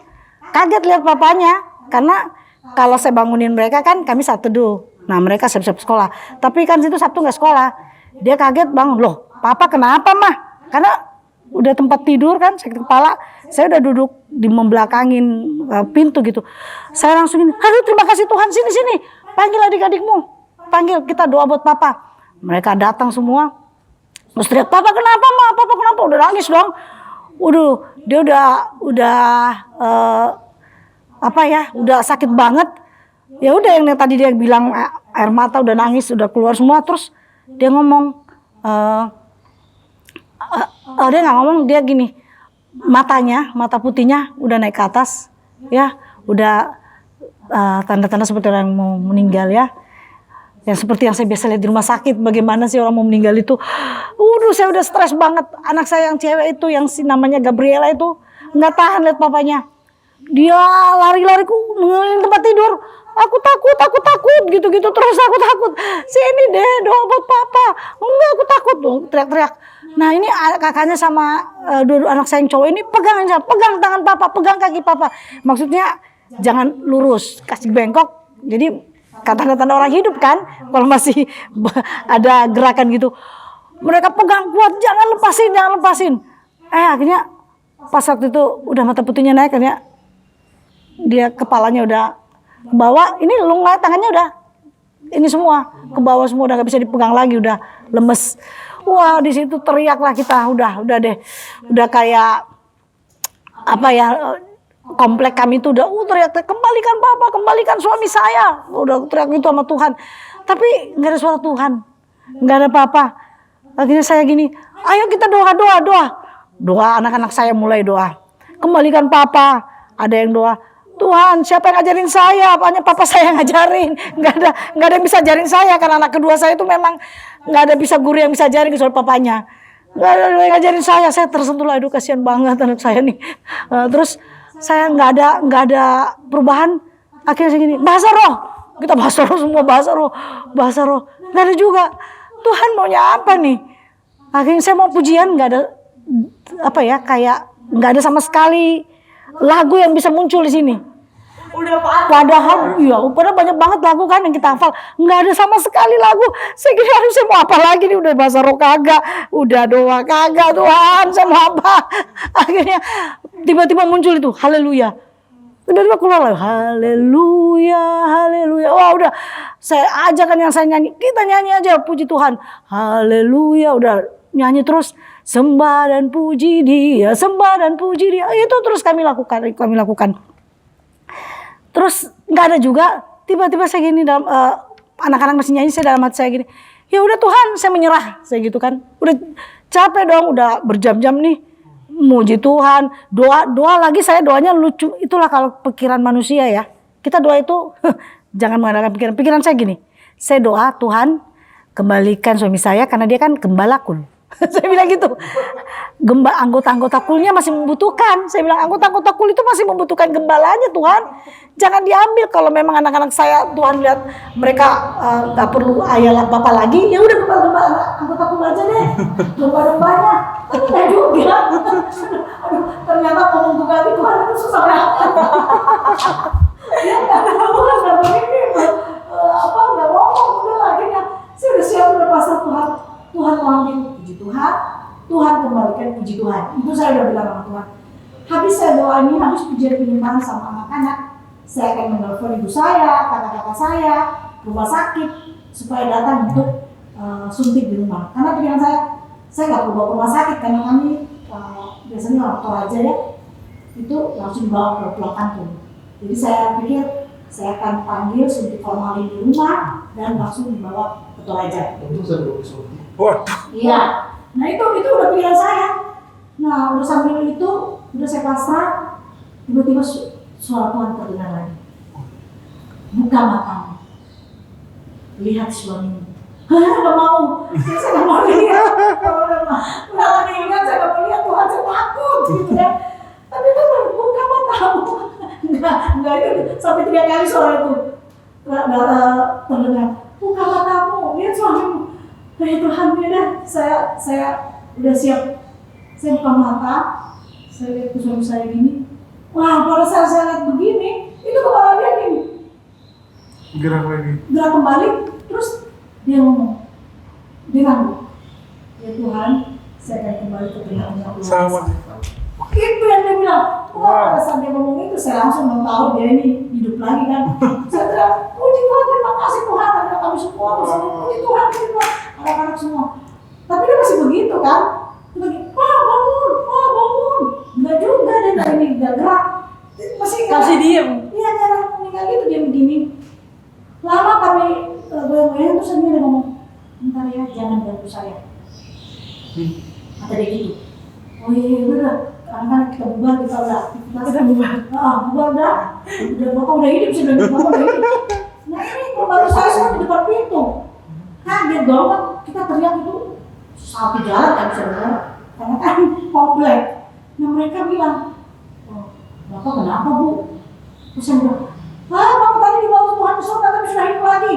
kaget lihat papanya. Karena kalau saya bangunin mereka kan kami saat teduh. Nah mereka siap-siap sekolah. Tapi kan situ Sabtu nggak sekolah. Dia kaget bangun. "Loh papa kenapa mah?" Karena udah tempat tidur kan sakit kepala. Saya udah duduk di membelakangin pintu gitu. Saya langsung ini, "Aduh terima kasih Tuhan, sini. Panggil adik-adikmu. Panggil, kita doa buat papa." Mereka datang semua. Terus teriak, "Papa kenapa mah? Papa kenapa?" Udah nangis dong. Dia udah sakit banget. Ya udah yang tadi dia bilang air mata udah nangis, udah keluar semua. Terus dia ngomong, dia nggak ngomong, dia gini, mata putihnya udah naik ke atas, ya, udah tanda-tanda seperti orang mau meninggal ya. Yang seperti yang saya biasa lihat di rumah sakit, bagaimana sih orang mau meninggal itu. Saya udah stres banget. Anak saya yang cewek itu, yang namanya Gabriela itu, nggak tahan lihat papanya. Dia lari-lari ngeliling tempat tidur. "Aku takut gitu-gitu terus, aku takut. Sini deh doa buat papa." "Enggak, aku takut." Teriak-teriak. Nah ini kakaknya sama dua anak saya yang cowok ini pegang tangan papa, pegang kaki papa. Maksudnya jangan lurus, kasih bengkok. Jadi tanda-tanda orang hidup kan, kalau masih ada gerakan gitu. Mereka pegang kuat, jangan lepasin. Akhirnya pas waktu itu udah mata putihnya naik, akhirnya dia kepalanya udah ke bawah, ini tangannya udah ini semua, ke bawah semua, udah nggak bisa dipegang lagi, udah lemes. Wah, di situ teriaklah kita, udah deh, udah kayak apa ya, komplek kami itu udah teriak, kembalikan Papa, kembalikan suami saya, udah teriak itu sama Tuhan. Tapi nggak ada suara Tuhan, nggak ada apa-apa. Akhirnya saya gini, ayo kita doa, anak-anak saya mulai doa, kembalikan Papa. Ada yang doa, Tuhan siapa yang ngajarin saya? Apanya Papa saya yang ngajarin? Nggak ada yang bisa ajarin saya, karena anak kedua saya itu memang nggak ada bisa guru yang bisa ajarin kecuali papanya. Nggak ada yang ngajarin saya tersentuh lah, aduh kasihan banget anak saya nih. Terus saya nggak ada perubahan. Akhirnya saya gini, bahasa roh, kita bahasa roh semua, bahasa roh, nggak ada juga. Tuhan maunya apa nih? Akhirnya saya mau pujian, nggak ada apa ya, kayak nggak ada sama sekali lagu yang bisa muncul di sini. Padahal banyak banget lagu kan yang kita hafal, nggak ada sama sekali lagu. Saya kira saya mau apa lagi nih, udah bahasa roh kagak, udah doa kagak, Tuhan saya mau apa? Akhirnya tiba-tiba muncul itu haleluya. Tiba-tiba keluar lagi haleluya, haleluya. Wah udah, saya ajakan yang saya nyanyi, kita nyanyi aja puji Tuhan. Haleluya, udah nyanyi terus. Sembah dan puji Dia, sembah dan puji Dia. Itu terus kami lakukan. Terus nggak ada juga. Tiba-tiba saya gini dalam anak-anak masih nyanyi, saya dalam hati saya gini. Ya udah Tuhan, saya menyerah, saya gitu kan. Udah capek dong, udah berjam-jam nih muji Tuhan. Doa lagi, saya doanya lucu. Itulah kalau pikiran manusia ya. Kita doa itu jangan mengandalkan pikiran saya gini. Saya doa, Tuhan kembalikan suami saya karena dia kan gembala kul. Saya bilang gitu. Anggota-anggota kulnya masih membutuhkan. Saya bilang anggota-anggota kul itu masih membutuhkan gembalanya Tuhan. Jangan diambil kalau memang anak-anak saya Tuhan lihat mereka gak perlu ayah bapak lagi. Ya udah gembala anggota kul aja deh. Domba-dombanya. Tapi gak juga. Ternyata ngomong ganti Tuhan itu susah banget. Ya Tuhan gak begini. Gak ngomong udah lagi ya. Saya udah siap udah pasrah Tuhan. Tuhan mau ambil puji Tuhan, Tuhan kembalikan puji Tuhan. Itu saya udah bilang sama Tuhan. Habis saya doa ini, habis pujian penyembahan sama anak-anak, saya akan menelpon ibu saya, kakak-kakak saya, rumah sakit supaya datang untuk suntik di rumah. Karena pikiran saya nggak perlu bawa ke rumah sakit karena kami biasanya orang Toraja ya, itu langsung dibawa ke pulau kampung. Jadi saya pikir saya akan panggil suntik formalin di rumah dan langsung dibawa ke Toraja. Itu saya belum disuruh. Iya, nah itu udah pikiran saya. Nah udah sambil itu, udah saya pasrah, tiba-tiba suara Tuhan terdengar lagi. Buka matamu, lihat suamimu. Gak mau, saya gak mau lihat. Udah lagi ingat, saya gak mau lihat Tuhan, saya takut gitu ya. Tapi itu buka matamu. Enggak itu sampai 3 kali suara itu terdengar. Buka matamu, lihat suamimu. Ya Tuhan, ya saya udah siap. Saya buka mata, saya lihat ke suami saya gini. Wah, pada saat saya lihat begini, itu kepala dia gini. Gerak lagi. Gerak kembali, terus dia ngomong. Dia ngomong, ya Tuhan, saya akan kembali ke tengah-tengah keluarga. Sama. Itu yang dia bilang. Wah, pada saat dia ngomong itu, saya langsung tahu dia ini hidup lagi kan. Saya teriak, puji Tuhan, terima kasih Tuhan, ada kami semua. Puji Tuhan, anak-anak semua. Tapi dia masih begitu kan. Dia lagi, Pak bangun. Enggak juga, dia enggak gerak. Masih diem. Iya, cara meninggal gitu, dia begini. Lama kami goyang-goyang, terus dia ngomong, bentar ya, jangan ganggu saya. Kata dia gitu. Oh iya, udah. Anak-anak kita bubar, kita udah aktivitas. Kita bubar. Bubar dah. Bapak udah hidup, sudah Bapak udah hidup. Nah ini baru saya semua di depan pintu. Kaget dong, kan kita teriak itu satu jalan kan bisa jalan. Karena kan komplek. Nah mereka bilang, oh, Bapak kenapa Bu? Terus saya bilang, Bapak tadi dibawa Tuhan ke surga tapi sudah hidup lagi.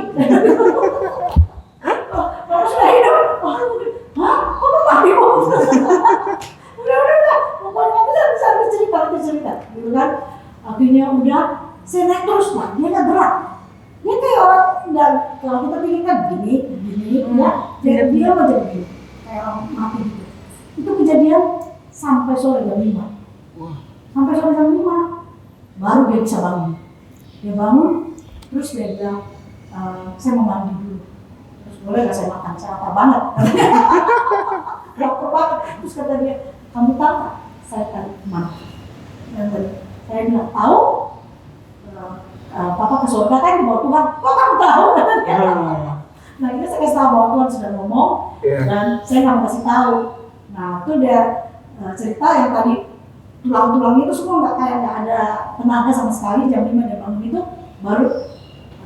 Bapak sudah hidup. Bapak mati Bu. Udah. Pokoknya bisa cerita, gitu kan. Akhirnya udah, saya naik terus lah, dia nggak gerak. Dia kayak orang, kalau kita pikir kan gini, ya, dia mau jadi gini, kayak orang mati gitu. Itu kejadian sampai sore jam 5. Sampai sore jam 5, baru dia bisa bangun. Dia bangun, terus dia bilang, saya mau mandi dulu. Terus boleh nggak saya makan? Saya lapar banget. Lapar banget. Terus kata dia, kamu tahu nggak? Saya tadi kemana? Dan saya bilang, tahu? Papa ke surga kan di bawah Tuhan. Kok kamu tahu? Nah ini saya kasih tahu bahwa Tuhan sudah ngomong dan saya nggak mau kasih tahu. Nah itu dia cerita yang tadi tulang-tulang itu semua nggak ada tenaga sama sekali. Jam 5 dia bangun itu baru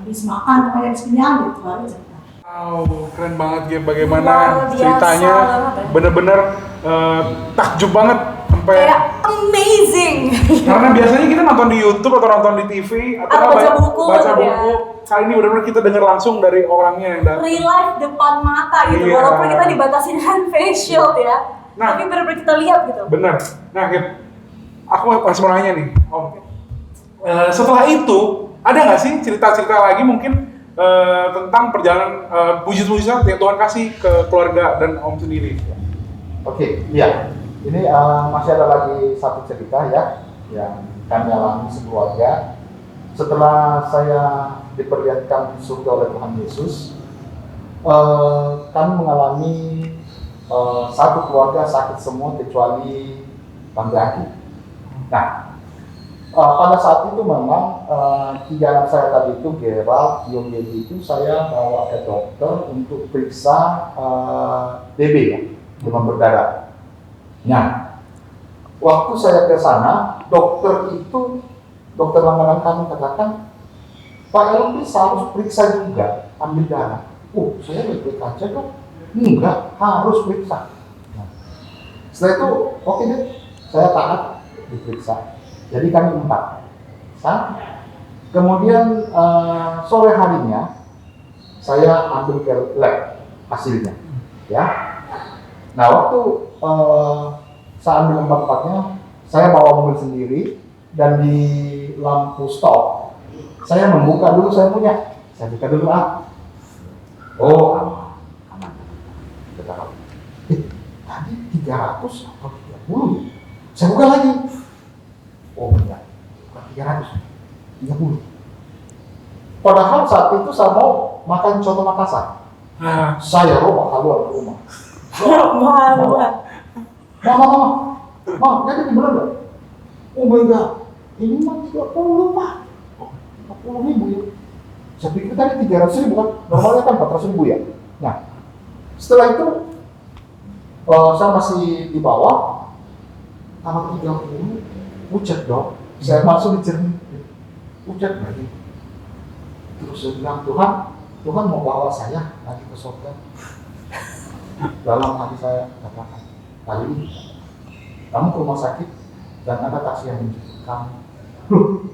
habis makan habis kenyang gitu baru cerita. Wow, keren banget ya bagaimana Luar biasa ceritanya, banget. bener-bener takjub banget sampai. Kayak amazing. Karena biasanya kita nonton di YouTube atau nonton di TV atau Atau baca buku baca gitu ya. buku. Kali ini benar-benar kita dengar langsung dari orangnya yang datang. Real life depan mata gitu, Iya. walaupun kita dibatasi dengan face shield ya. Nah. Tapi benar-benar kita lihat gitu. Bener. Nah, Kip, aku masih mau nanya nih, Om. Setelah itu ada nggak sih cerita-cerita lagi mungkin tentang perjalanan puji-pujian yang Tuhan kasih ke keluarga dan Om sendiri? Oke, iya. Ini masih ada lagi satu cerita ya yang kami alami sekeluarga. Setelah saya diperlihatkan di surga oleh Tuhan Yesus, kami mengalami satu keluarga sakit semua kecuali Tante Aki. Nah, pada saat itu memang 3 anak saya tadi itu, Gerald, Yogi itu saya bawa ke dokter untuk periksa TB ya, demam berdarah. Nah, waktu saya ke sana, dokter langganan kami katakan, Pak Elvis harus periksa juga, ambil darah. Saya baik-baik aja dong. Enggak, harus periksa. Nah, setelah itu, oke deh, saya taat diperiksa. Jadi kami 4. Kemudian sore harinya, saya ambil ke lab hasilnya. Ya. Nah, waktu saya ambil tempatnya, saya bawa mobil sendiri dan di lampu stop, saya membuka dulu saya punya. Saya buka dulu aman. Tadi 300 atau 30. Saya buka lagi. Enggak, bukan 330. Padahal saat itu saya mau makan coto Makassar. Saya keluar ke rumah. Mama, jadi bener gak? Oh my god, ini mah 30 Pak. 40.000 ya. Saya pikir tadi 300.000 kan, normalnya kan 400.000 ya. Nah, setelah itu saya masih di bawah, tanggal 30, pucat dong. Saya masuk di cermin, pucat lagi. Terus saya bilang, Tuhan mau bawa saya lagi ke surga. Dalam hati saya katakan, kali ini kamu ke rumah sakit dan ada taksi yang menjemput kamu. Loh,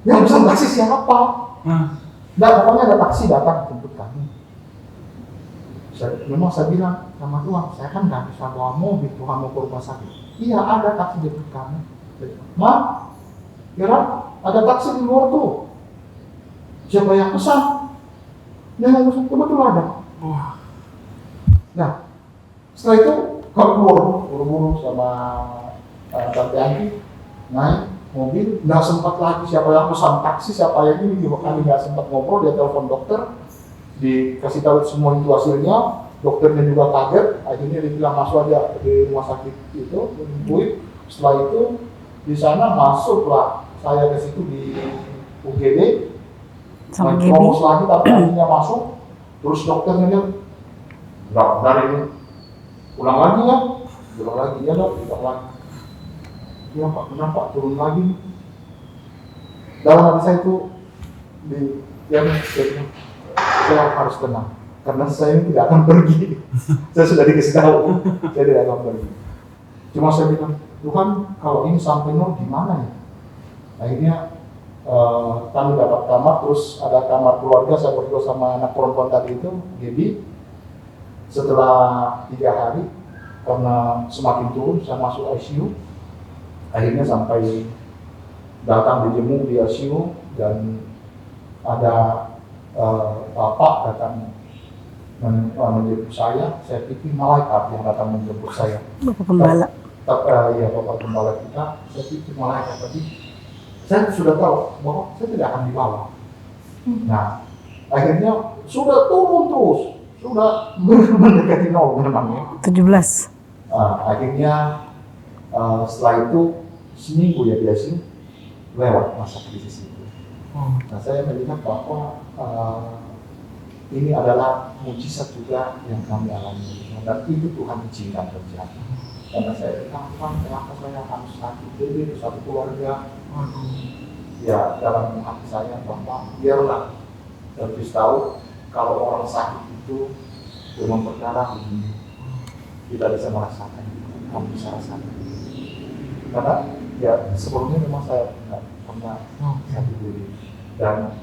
yang bisa taksi siapa? Nah, pokoknya ada taksi datang menjemput kamu. Memang saya bilang sama Tuhan, saya kan nggak bisa bawa mobil, Tuhan mau ke rumah sakit. Iya, ada taksi jemput kamu. Ma, kira ada taksi di luar tuh. Siapa yang pesan? Yang pesan kebetulan ada. Nah, setelah itu buru-buru sama Tante Anggi naik mobil, nggak sempat lagi siapa yang pesan taksi, siapa yang ini juga kami nggak sempat ngobrol. Dia telepon dokter, dikasih tahu semua itu hasilnya. Dokternya juga kaget, akhirnya dia bilang masuk aja di rumah sakit itu, Buit. Setelah itu di sana masuklah saya ke situ di UGD, ngomong lagi tapi akhirnya masuk, terus dokternya bilang, nggak benar ini, ulang lagi ya, dok, ulang lagi. Iya Pak, kenapa turun lagi? Dalam hati saya itu saya harus tenang, karena saya ini tidak akan pergi. Saya sudah dikasih tahu, saya tidak akan pergi. Cuma saya bilang, Tuhan kalau ini sampai nol gimana ya? Akhirnya kami dapat kamar, terus ada kamar keluarga, saya berdua sama anak perempuan tadi itu, Gaby. Setelah 3 hari, karena semakin turun, saya masuk ICU. Akhirnya sampai datang dijemur di ICU dan ada bapak datang menjemput saya pikir malaikat yang datang menjemput saya. Bapak Gembala. Iya, Bapak Gembala kita, saya pikir malaikat tadi. Saya sudah tahu bahwa saya tidak akan dibawa. Nah, Akhirnya sudah turun terus, sudah mendekati 0 memangnya. 17. Akhirnya setelah itu seminggu ya biasanya lewat masa krisis itu. Nah, saya melihat bahwa ini adalah mujizat juga yang kami alami, dan itu Tuhan izinkan terjadi. Karena saya Tuhan, kenapa saya harus sakit jadi satu keluarga? Ya, dalam hati saya bahwa biarlah Elvis tahu kalau orang sakit itu demam berdarah tidak bisa merasakan, kamu bisa rasakan. Karena ya sebelumnya memang saya tidak pernah sakit diri, dan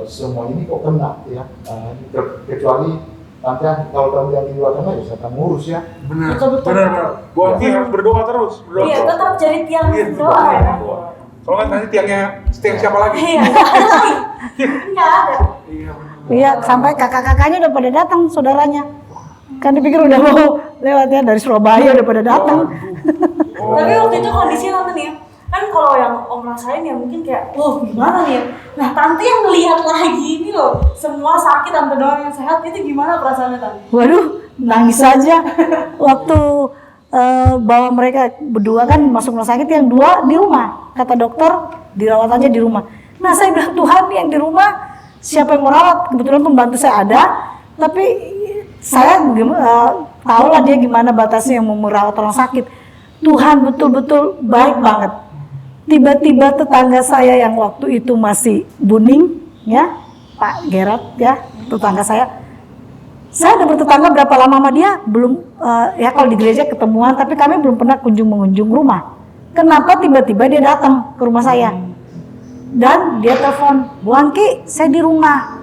semua ini kok kena ya, kecuali nanti kalau kamu yang di luar sana ya saya akan ngurus ya. Benar. Betul. Buat dia harus berdoa terus. Iya, tetap jadi tiang doa ya. Soalnya nanti tiang siapa lagi? Iya, nggak ada. Iya, benar. Iya, sampai kakak-kakaknya udah pada datang, saudaranya. Kan dipikir udah mau lewat ya, dari Surabaya udah pada datang. Tapi waktu itu kondisinya tante nih ya, kan kalau yang om rasain ya mungkin kayak, wah gimana nih ya? Nah tante yang melihat lagi ini loh, semua sakit tante doang yang sehat, itu gimana perasaannya tante? Waduh, nangis aja waktu bawa mereka berdua kan masuk rumah sakit, yang 2 di rumah. Kata dokter dirawat aja di rumah. Nah saya bilang, Tuhan yang di rumah siapa yang merawat? Kebetulan pembantu saya ada, tapi saya tahu lah dia gimana batasnya yang mau merawat orang sakit. Tuhan betul-betul baik banget. Tiba-tiba tetangga saya yang waktu itu masih Buning ya, Pak Gerard ya, tetangga saya udah bertetangga berapa lama sama dia, belum ya kalau di gereja ketemuan, tapi kami belum pernah mengunjung rumah. Kenapa tiba-tiba dia datang ke rumah saya? Dan dia telepon, Bu Angki, saya di rumah,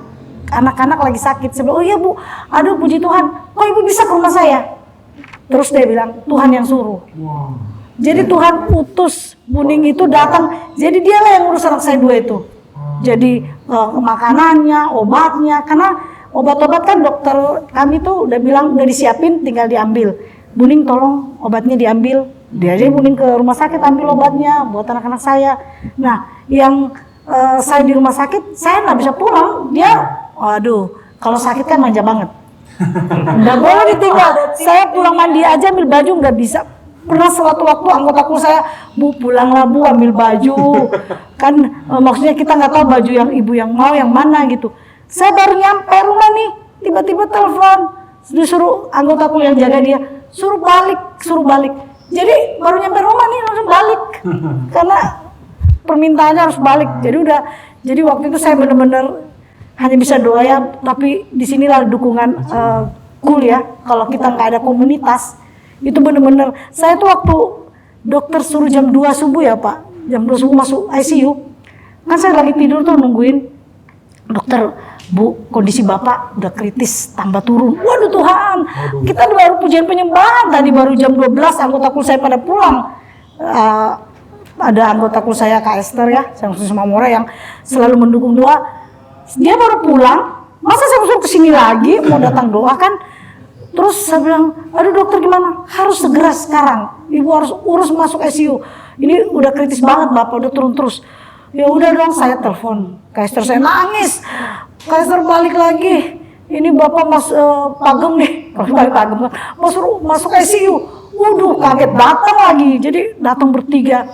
anak-anak lagi sakit. Saya bilang, oh iya Bu, aduh puji Tuhan, kok Ibu bisa ke rumah saya? Terus dia bilang, Tuhan yang suruh. Jadi Tuhan utus Buning itu datang, jadi dialah yang ngurus anak saya 2 itu. Jadi makanannya, obatnya, karena obat-obat kan dokter kami tuh udah bilang, udah disiapin, tinggal diambil. Buning tolong obatnya diambil. Dia aja Buning ke rumah sakit ambil obatnya buat anak-anak saya. Nah, yang saya di rumah sakit, saya nggak bisa pulang. Dia, waduh, kalau sakit kan manja banget. Nggak boleh ditinggal. Saya pulang mandi aja ambil baju nggak bisa. Pernah suatu waktu anggotaku saya, Bu pulanglah Bu ambil baju. Kan maksudnya kita nggak tahu baju yang ibu yang mau yang mana gitu. Saya baru nyampe rumah nih, tiba-tiba telepon, disuruh anggotaku yang jaga dia, suruh balik. Jadi baru nyampe rumah nih langsung balik, karena permintaannya harus balik. Jadi waktu itu saya benar-benar hanya bisa doa ya, tapi disinilah dukungan ya. Kalau kita nggak ada komunitas, itu benar-benar. Saya tuh waktu dokter suruh jam 2 subuh ya Pak, jam 2 subuh masuk ICU, kan saya lagi tidur tuh nungguin dokter. Bu, kondisi Bapak udah kritis, tambah turun. Waduh Tuhan, kita baru pujian penyembahan, tadi baru jam 12, anggota kul saya pada pulang. Ada anggota kul saya Kak Esther ya, yang khusus Mamora yang selalu mendukung doa. Dia baru pulang, masa saya suruh kesini lagi, mau datang doa kan. Terus saya bilang, aduh dokter gimana? Harus segera sekarang, Ibu harus urus masuk ICU. Ini udah kritis banget Bapak, udah turun terus. Ya udah dong, saya telepon Kak Esther, saya nangis. Kak Esther balik lagi, ini Bapak Pagem nih, Pagem masuk ICU. Waduh, kaget datang lagi. Jadi datang bertiga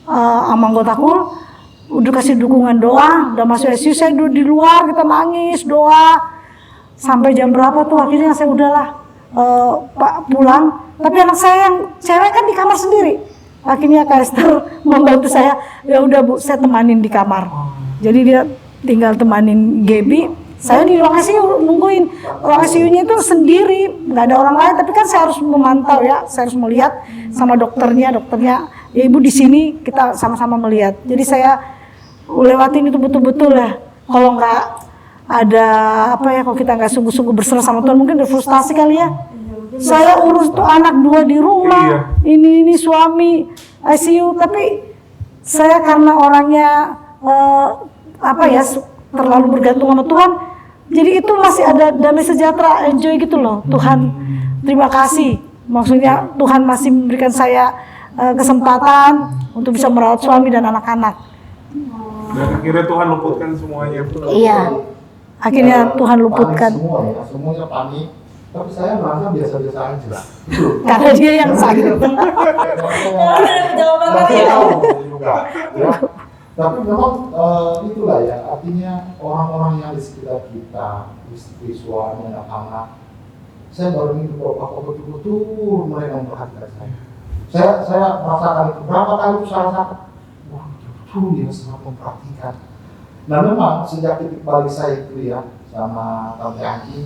sama anggotaku, udah kasih dukungan doa, udah masuk ICU. Saya duduk di luar, kita nangis doa sampai jam berapa tuh, akhirnya saya udahlah Pak pulang. Tapi anak saya yang cewek kan di kamar sendiri. Akhirnya Kak Esther membantu saya, ya udah Bu, saya temanin di kamar. Jadi dia tinggal temanin Gaby, saya di ruang ICU nungguin. Ruang ICU-nya itu sendiri, nggak ada orang lain, tapi kan saya harus memantau ya, saya harus melihat sama dokternya, ya Ibu di sini kita sama-sama melihat. Jadi saya lewatin itu betul-betul ya. Kalau nggak ada kalau kita nggak sungguh-sungguh berserah sama Tuhan, mungkin udah frustasi kali ya. Saya urus tuh anak 2 di rumah, ini suami ICU, tapi saya karena orangnya terlalu bergantung sama Tuhan, jadi itu masih ada damai sejahtera, enjoy gitu loh. Tuhan terima kasih, maksudnya Tuhan masih memberikan saya kesempatan untuk bisa merawat suami dan anak-anak. Dan akhirnya Tuhan luputkan semuanya. Iya, Akhirnya Tuhan luputkan. Panik semua ya, semuanya panik. Tapi saya merasa biasa-biasa aja. Karena dia yang sakit. Karena ada jawaban tadi ya. Juga, ya. Tapi memang itulah ya, artinya orang-orang yang di sekitar kita, istri, suami, anak-anak, saya baru ini bahwa betul-betul mereka memperhatikan saya. Saya merasakan itu berapa kali saya rasakan, wah betul dia sangat memperhatikan. Nah memang sejak titik balik saya itu ya sama Tante Angki,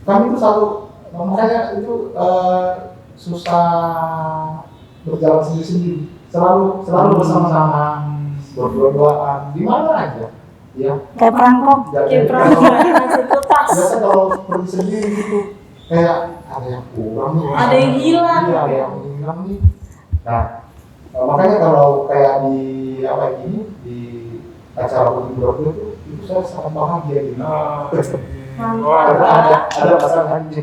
kami itu selalu, makanya itu susah berjalan sendiri-sendiri, selalu bersama-sama, berdua-duaan, di mana aja, ya. Kayak perangkok. Kayak perangkok, lepas. Biasa kalau pergi sendiri gitu, kayak ada yang kurang nih, Ada yang hilang. iya, ada yang hilang nih. Nah, makanya kalau kayak di apa gini, di acara Putih Brodol itu saya sangat bahagia gitu. Ada pasangannya.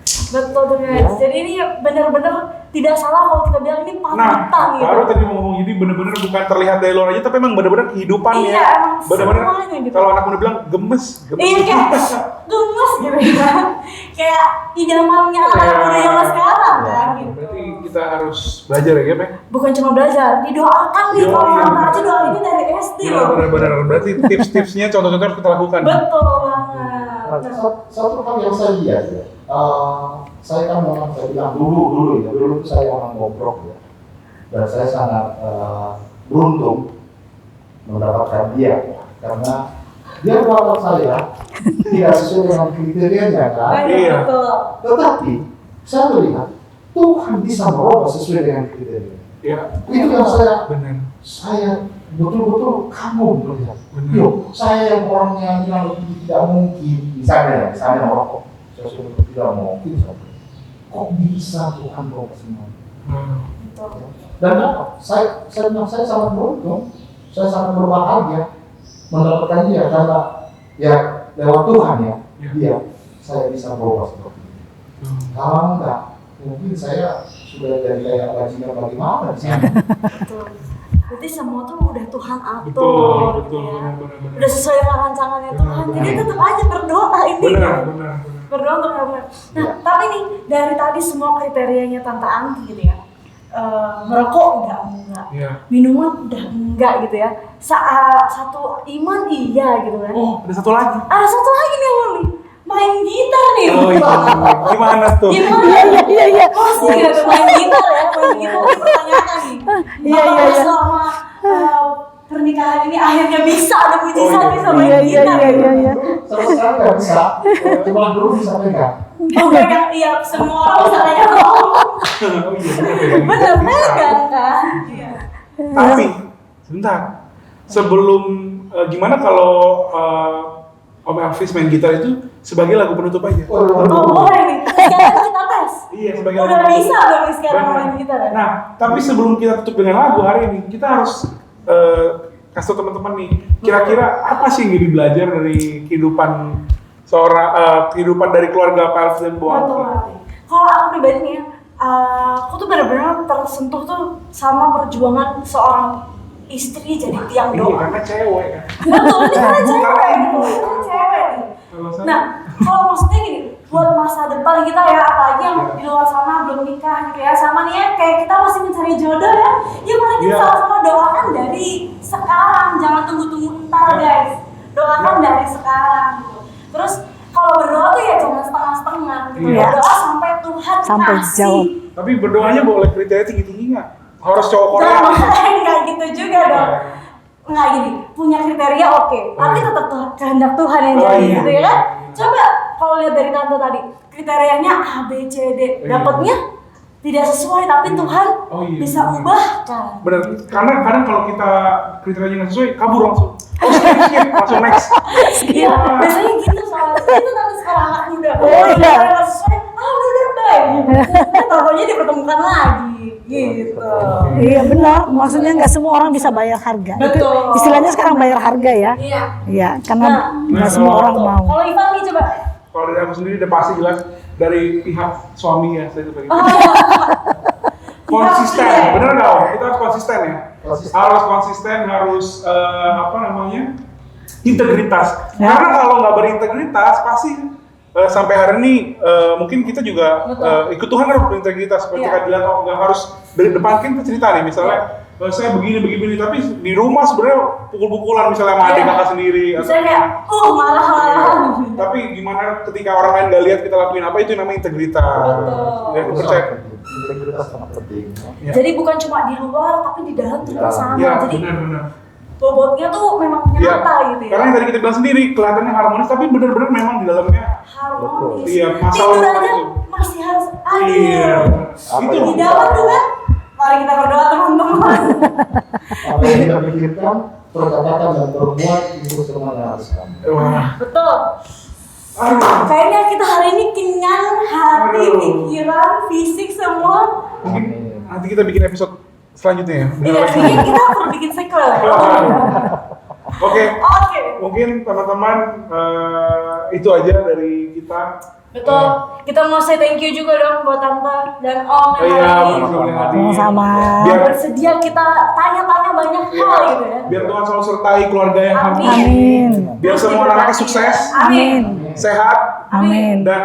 Betul tuh guys. Jadi ini benar-benar tidak salah kalau kita bilang ini Nah, panutan gitu. baru tadi mau ngomong ini bener-bener bukan terlihat dari luar aja, tapi emang bener-bener kehidupannya. Iya, emang Bener-bener semuanya gitu. kalau anak muda bilang gemes. Iya kayak gemes gitu ya. Kayak idamannya anak muda zaman sekarang kan gitu. Berarti kita harus belajar ya, Pak? Bukan cuma belajar, didoakan nih kalau anak aja doa ini dari SD loh. Bener-bener. Berarti tips-tipsnya, contoh-contoh harus kita lakukan. Betul banget. Satu hal yang saya lihat ya, saya kan memang saya bilang dulu itu saya orang bobrok ya, dan saya sangat beruntung mendapatkan dia karena dia merawat saya tidak sesuai dengan kriterianya kan. Iya. Betul. Tetapi saya melihat Tuhan bisa merubah sesuai dengan kriteria. Iya. Itu yang Benar. saya betul-betul kamu melihat. Benar. Yuk, saya yang orangnya bilang tidak mungkin, misalnya merokok, saya sudah tidak mungkin, kok bisa Tuhan merubah semua? Betul. Dan saya sangat beruntung, saya sangat berbahagia mendapatkan dia karena ya lewat Tuhan ya, dia saya bisa berubah seperti ini. Kalau enggak, mungkin saya sudah jadi kayak bajingan bagaimana di sana. Betul. Berarti semua tuh udah Tuhan atur. Betul. Ya. Benar. Udah sesuai dengan rancangannya Tuhan. Jadi tetap aja berdoa ini. Benar. Berdoa untuk yang benar. Nah, Ya. tapi nih dari tadi semua kriterianya Tante Angki gitu ya. Merokok udah enggak. Iya. Minuman udah enggak gitu ya. Satu iman iya gitu kan. Oh, ada satu lagi. Ada satu lagi nih Om nih. Main gitar nih. Oh iya. Gimana tuh? Gimana? Iya. Masih gak ada main gitar ya? Main gitar dipertanyakan nih. Iya. Apakah selama pernikahan ini akhirnya bisa ada mujizat bisa main Iya. gitar? Sama sekali nggak bisa, cuma dulu bisa pegang. Oh pegang, iya semua orang bisa nanya ke Om. Oh iya. Bener pegang kan? Iya. Tapi sebentar. Sebelum gimana kalau Om Elvis main gitar itu sebagai lagu penutup aja? Oh boleh nih. Sekarang kita tes. Iya, sebagai Udah lagu bisa penutup. dong sekarang Benar. main gitar ya? Nah, tapi sebelum kita tutup dengan lagu hari ini, kita harus kasih tau teman-teman nih, kira-kira apa sih yang Bibi belajar dari kehidupan kehidupan dari keluarga Pak Elvis dan Bu Betul Angki? banget. Kalau aku pribadi nih ya, aku tuh benar-benar tersentuh tuh sama perjuangan seorang istri jadi tiang Iya, doa. karena cewek kan. Betul, ini karena cewek gitu. Karena cewek nih. Kalau saya- Nah, kalau maksudnya gini, buat masa depan kita ya, apalagi yang di luar sana belum nikah gitu ya, sama nih ya, kayak kita masih mencari jodoh ya, ya mari kita Iya. sama-sama doakan dari sekarang, jangan tunggu-tunggu ntar guys, doakan dari sekarang gitu. Terus kalau berdoa tuh ya jangan setengah-setengah gitu, Iya. berdoa sampai Tuhan Sampai kasih. jawab. Tapi berdoanya boleh kriteria tinggi-tinggi nggak? Harus cowok Korea. Jangan kayak gitu juga dong. Nggak gini, punya kriteria oke, tapi tetap kehendak Tuhan yang Oh, jadi iya. gitu ya kan? Coba kalau lihat dari tante tadi, kriterianya A, B, C, D, dapatnya tidak sesuai, tapi Tuhan Oh, iya. bisa ubahkan. Benar, karena kadang kalau kita kriterianya nggak sesuai, kabur langsung. Oh, skip, langsung next. Iya, biasanya gitu soalnya. Itu nanti sekarang anak muda. Oh, iya. Kalau nggak sesuai, udah bye. Tahu-taunya dipertemukan lagi, gitu. Iya benar, maksudnya nggak semua orang bisa bayar harga. Itu Betul. istilahnya sekarang bayar harga ya. Iya. Iya, karena Nah, nggak semua kalau- orang mau. Kalau Ivan nih coba. Kalau dari aku sendiri udah pasti jelas dari pihak suami ya, saya sebagai konsisten, Iya. bener nggak Om? Kita harus konsisten ya. Konsisten. Harus konsisten, harus apa namanya? integritas. Ya. Karena kalau nggak berintegritas pasti sampai hari ini mungkin kita juga ikut Tuhan harus berintegritas. Ketika dilihat nggak harus dari depan kita cerita nih misalnya saya begini tapi di rumah sebenarnya pukul-pukulan misalnya sama adik kakak sendiri. Misalnya kayak marah-marahan. Tapi gimana ketika orang lain nggak lihat kita lakuin apa, itu namanya integritas. Betul. Ya, aku percaya. Integritas sangat penting. Ya. Jadi bukan cuma di luar tapi di dalam juga sama. Ya, Jadi benar-benar. bobotnya tuh memang Ya, nyata gitu ya. karena yang tadi kita bilang sendiri kelihatannya harmonis tapi benar-benar memang di dalamnya Harmonis. Iya, masalah Tidur aja itu. masih harus adil. Iya. Apa Itu Di dalam tuh kan. Mari kita berdoa teman-teman. Apa yang kita pikirkan, perkatakan dan perbuat itu semuanya harus kami. wah. Betul. Aduh. Kayaknya kita hari ini kenyang hati, Aduh. pikiran, fisik semua. Mungkin nanti kita bikin episode selanjutnya ya. Bener Iya, lagi. kayaknya kita perlu bikin sequel ya. Oke. Oke. Mungkin teman-teman itu aja dari kita. Betul. Kita mau say thank you juga dong buat Tante dan Om yang Iya, hari ini makasih yang hadir. Sama-sama. Biar bersedia kita tanya-tanya banyak iya, hal gitu ya. biar Tuhan selalu sertai keluarga yang Amin. harmonis. Amin. Biar semua anak-anaknya sukses, Amin. sehat, Amin. dan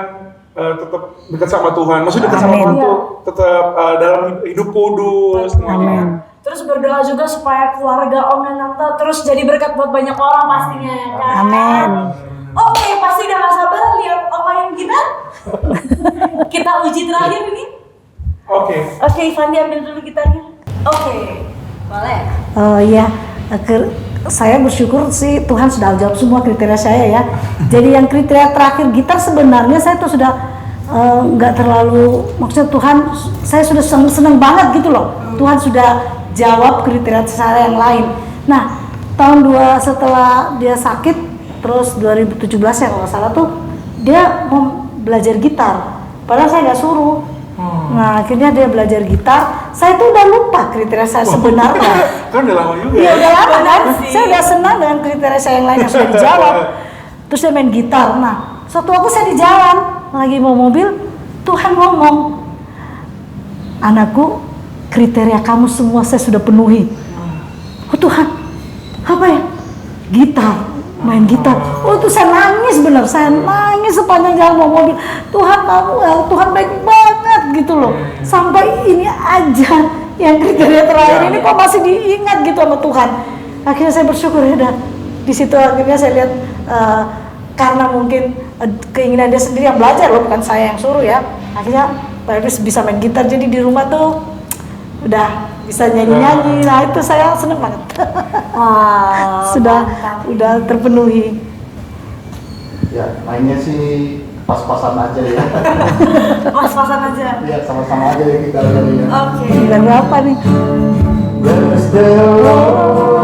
tetap dekat sama Tuhan. Maksudnya dekat sama Amin. Tuhan tuh tetap dalam hidup kudus. Amin. Terus berdoa juga supaya keluarga Om dan Tante terus jadi berkat buat banyak orang pastinya ya kan. Amin. Oke, pasti udah gak sabar lihat Om main gitar. Kita uji terakhir ini. Oke. Oke, Ivan ambil dulu gitarnya. Oke, boleh. Oh iya, saya bersyukur sih Tuhan sudah jawab semua kriteria saya ya. Jadi yang kriteria terakhir gitar sebenarnya saya tuh sudah nggak terlalu, maksudnya Tuhan, saya sudah seneng banget gitu loh. Tuhan sudah jawab kriteria saya yang lain. Nah, setelah dia sakit, terus 2017 ya kalau nggak salah tuh dia mau belajar gitar. Padahal saya nggak suruh. Nah akhirnya dia belajar gitar. Saya tuh udah lupa kriteria saya sebenarnya. Kan udah lama juga. Iya udah lama kan. Benar sih. Saya udah senang dengan kriteria saya yang lain yang sudah dijawab. Terus dia main gitar. Nah suatu waktu saya di jalan lagi mau mobil, Tuhan ngomong, anakku, kriteria kamu semua saya sudah penuhi. Oh Tuhan, apa ya? Gitar. Main gitar, oh itu saya nangis bener, saya nangis sepanjang jalan mau mobil. Tuhan kamu, Tuhan baik banget gitu loh. Sampai ini aja yang kriteria terakhir ini kok masih diingat gitu sama Tuhan. Akhirnya saya bersyukur ya dah. Di situ akhirnya saya lihat karena mungkin keinginan dia sendiri yang belajar loh, bukan saya yang suruh ya. Akhirnya Pak Elvis bisa main gitar, jadi di rumah tuh udah bisa nyanyi-nyanyi. Nah itu saya seneng banget. Wah, udah terpenuhi. Ya, mainnya sih pas-pasan aja ya. pas-pasan aja. Iya, sama-sama aja ya kita tadi ya. Oke. Lagu apa nih? Bless the Lord.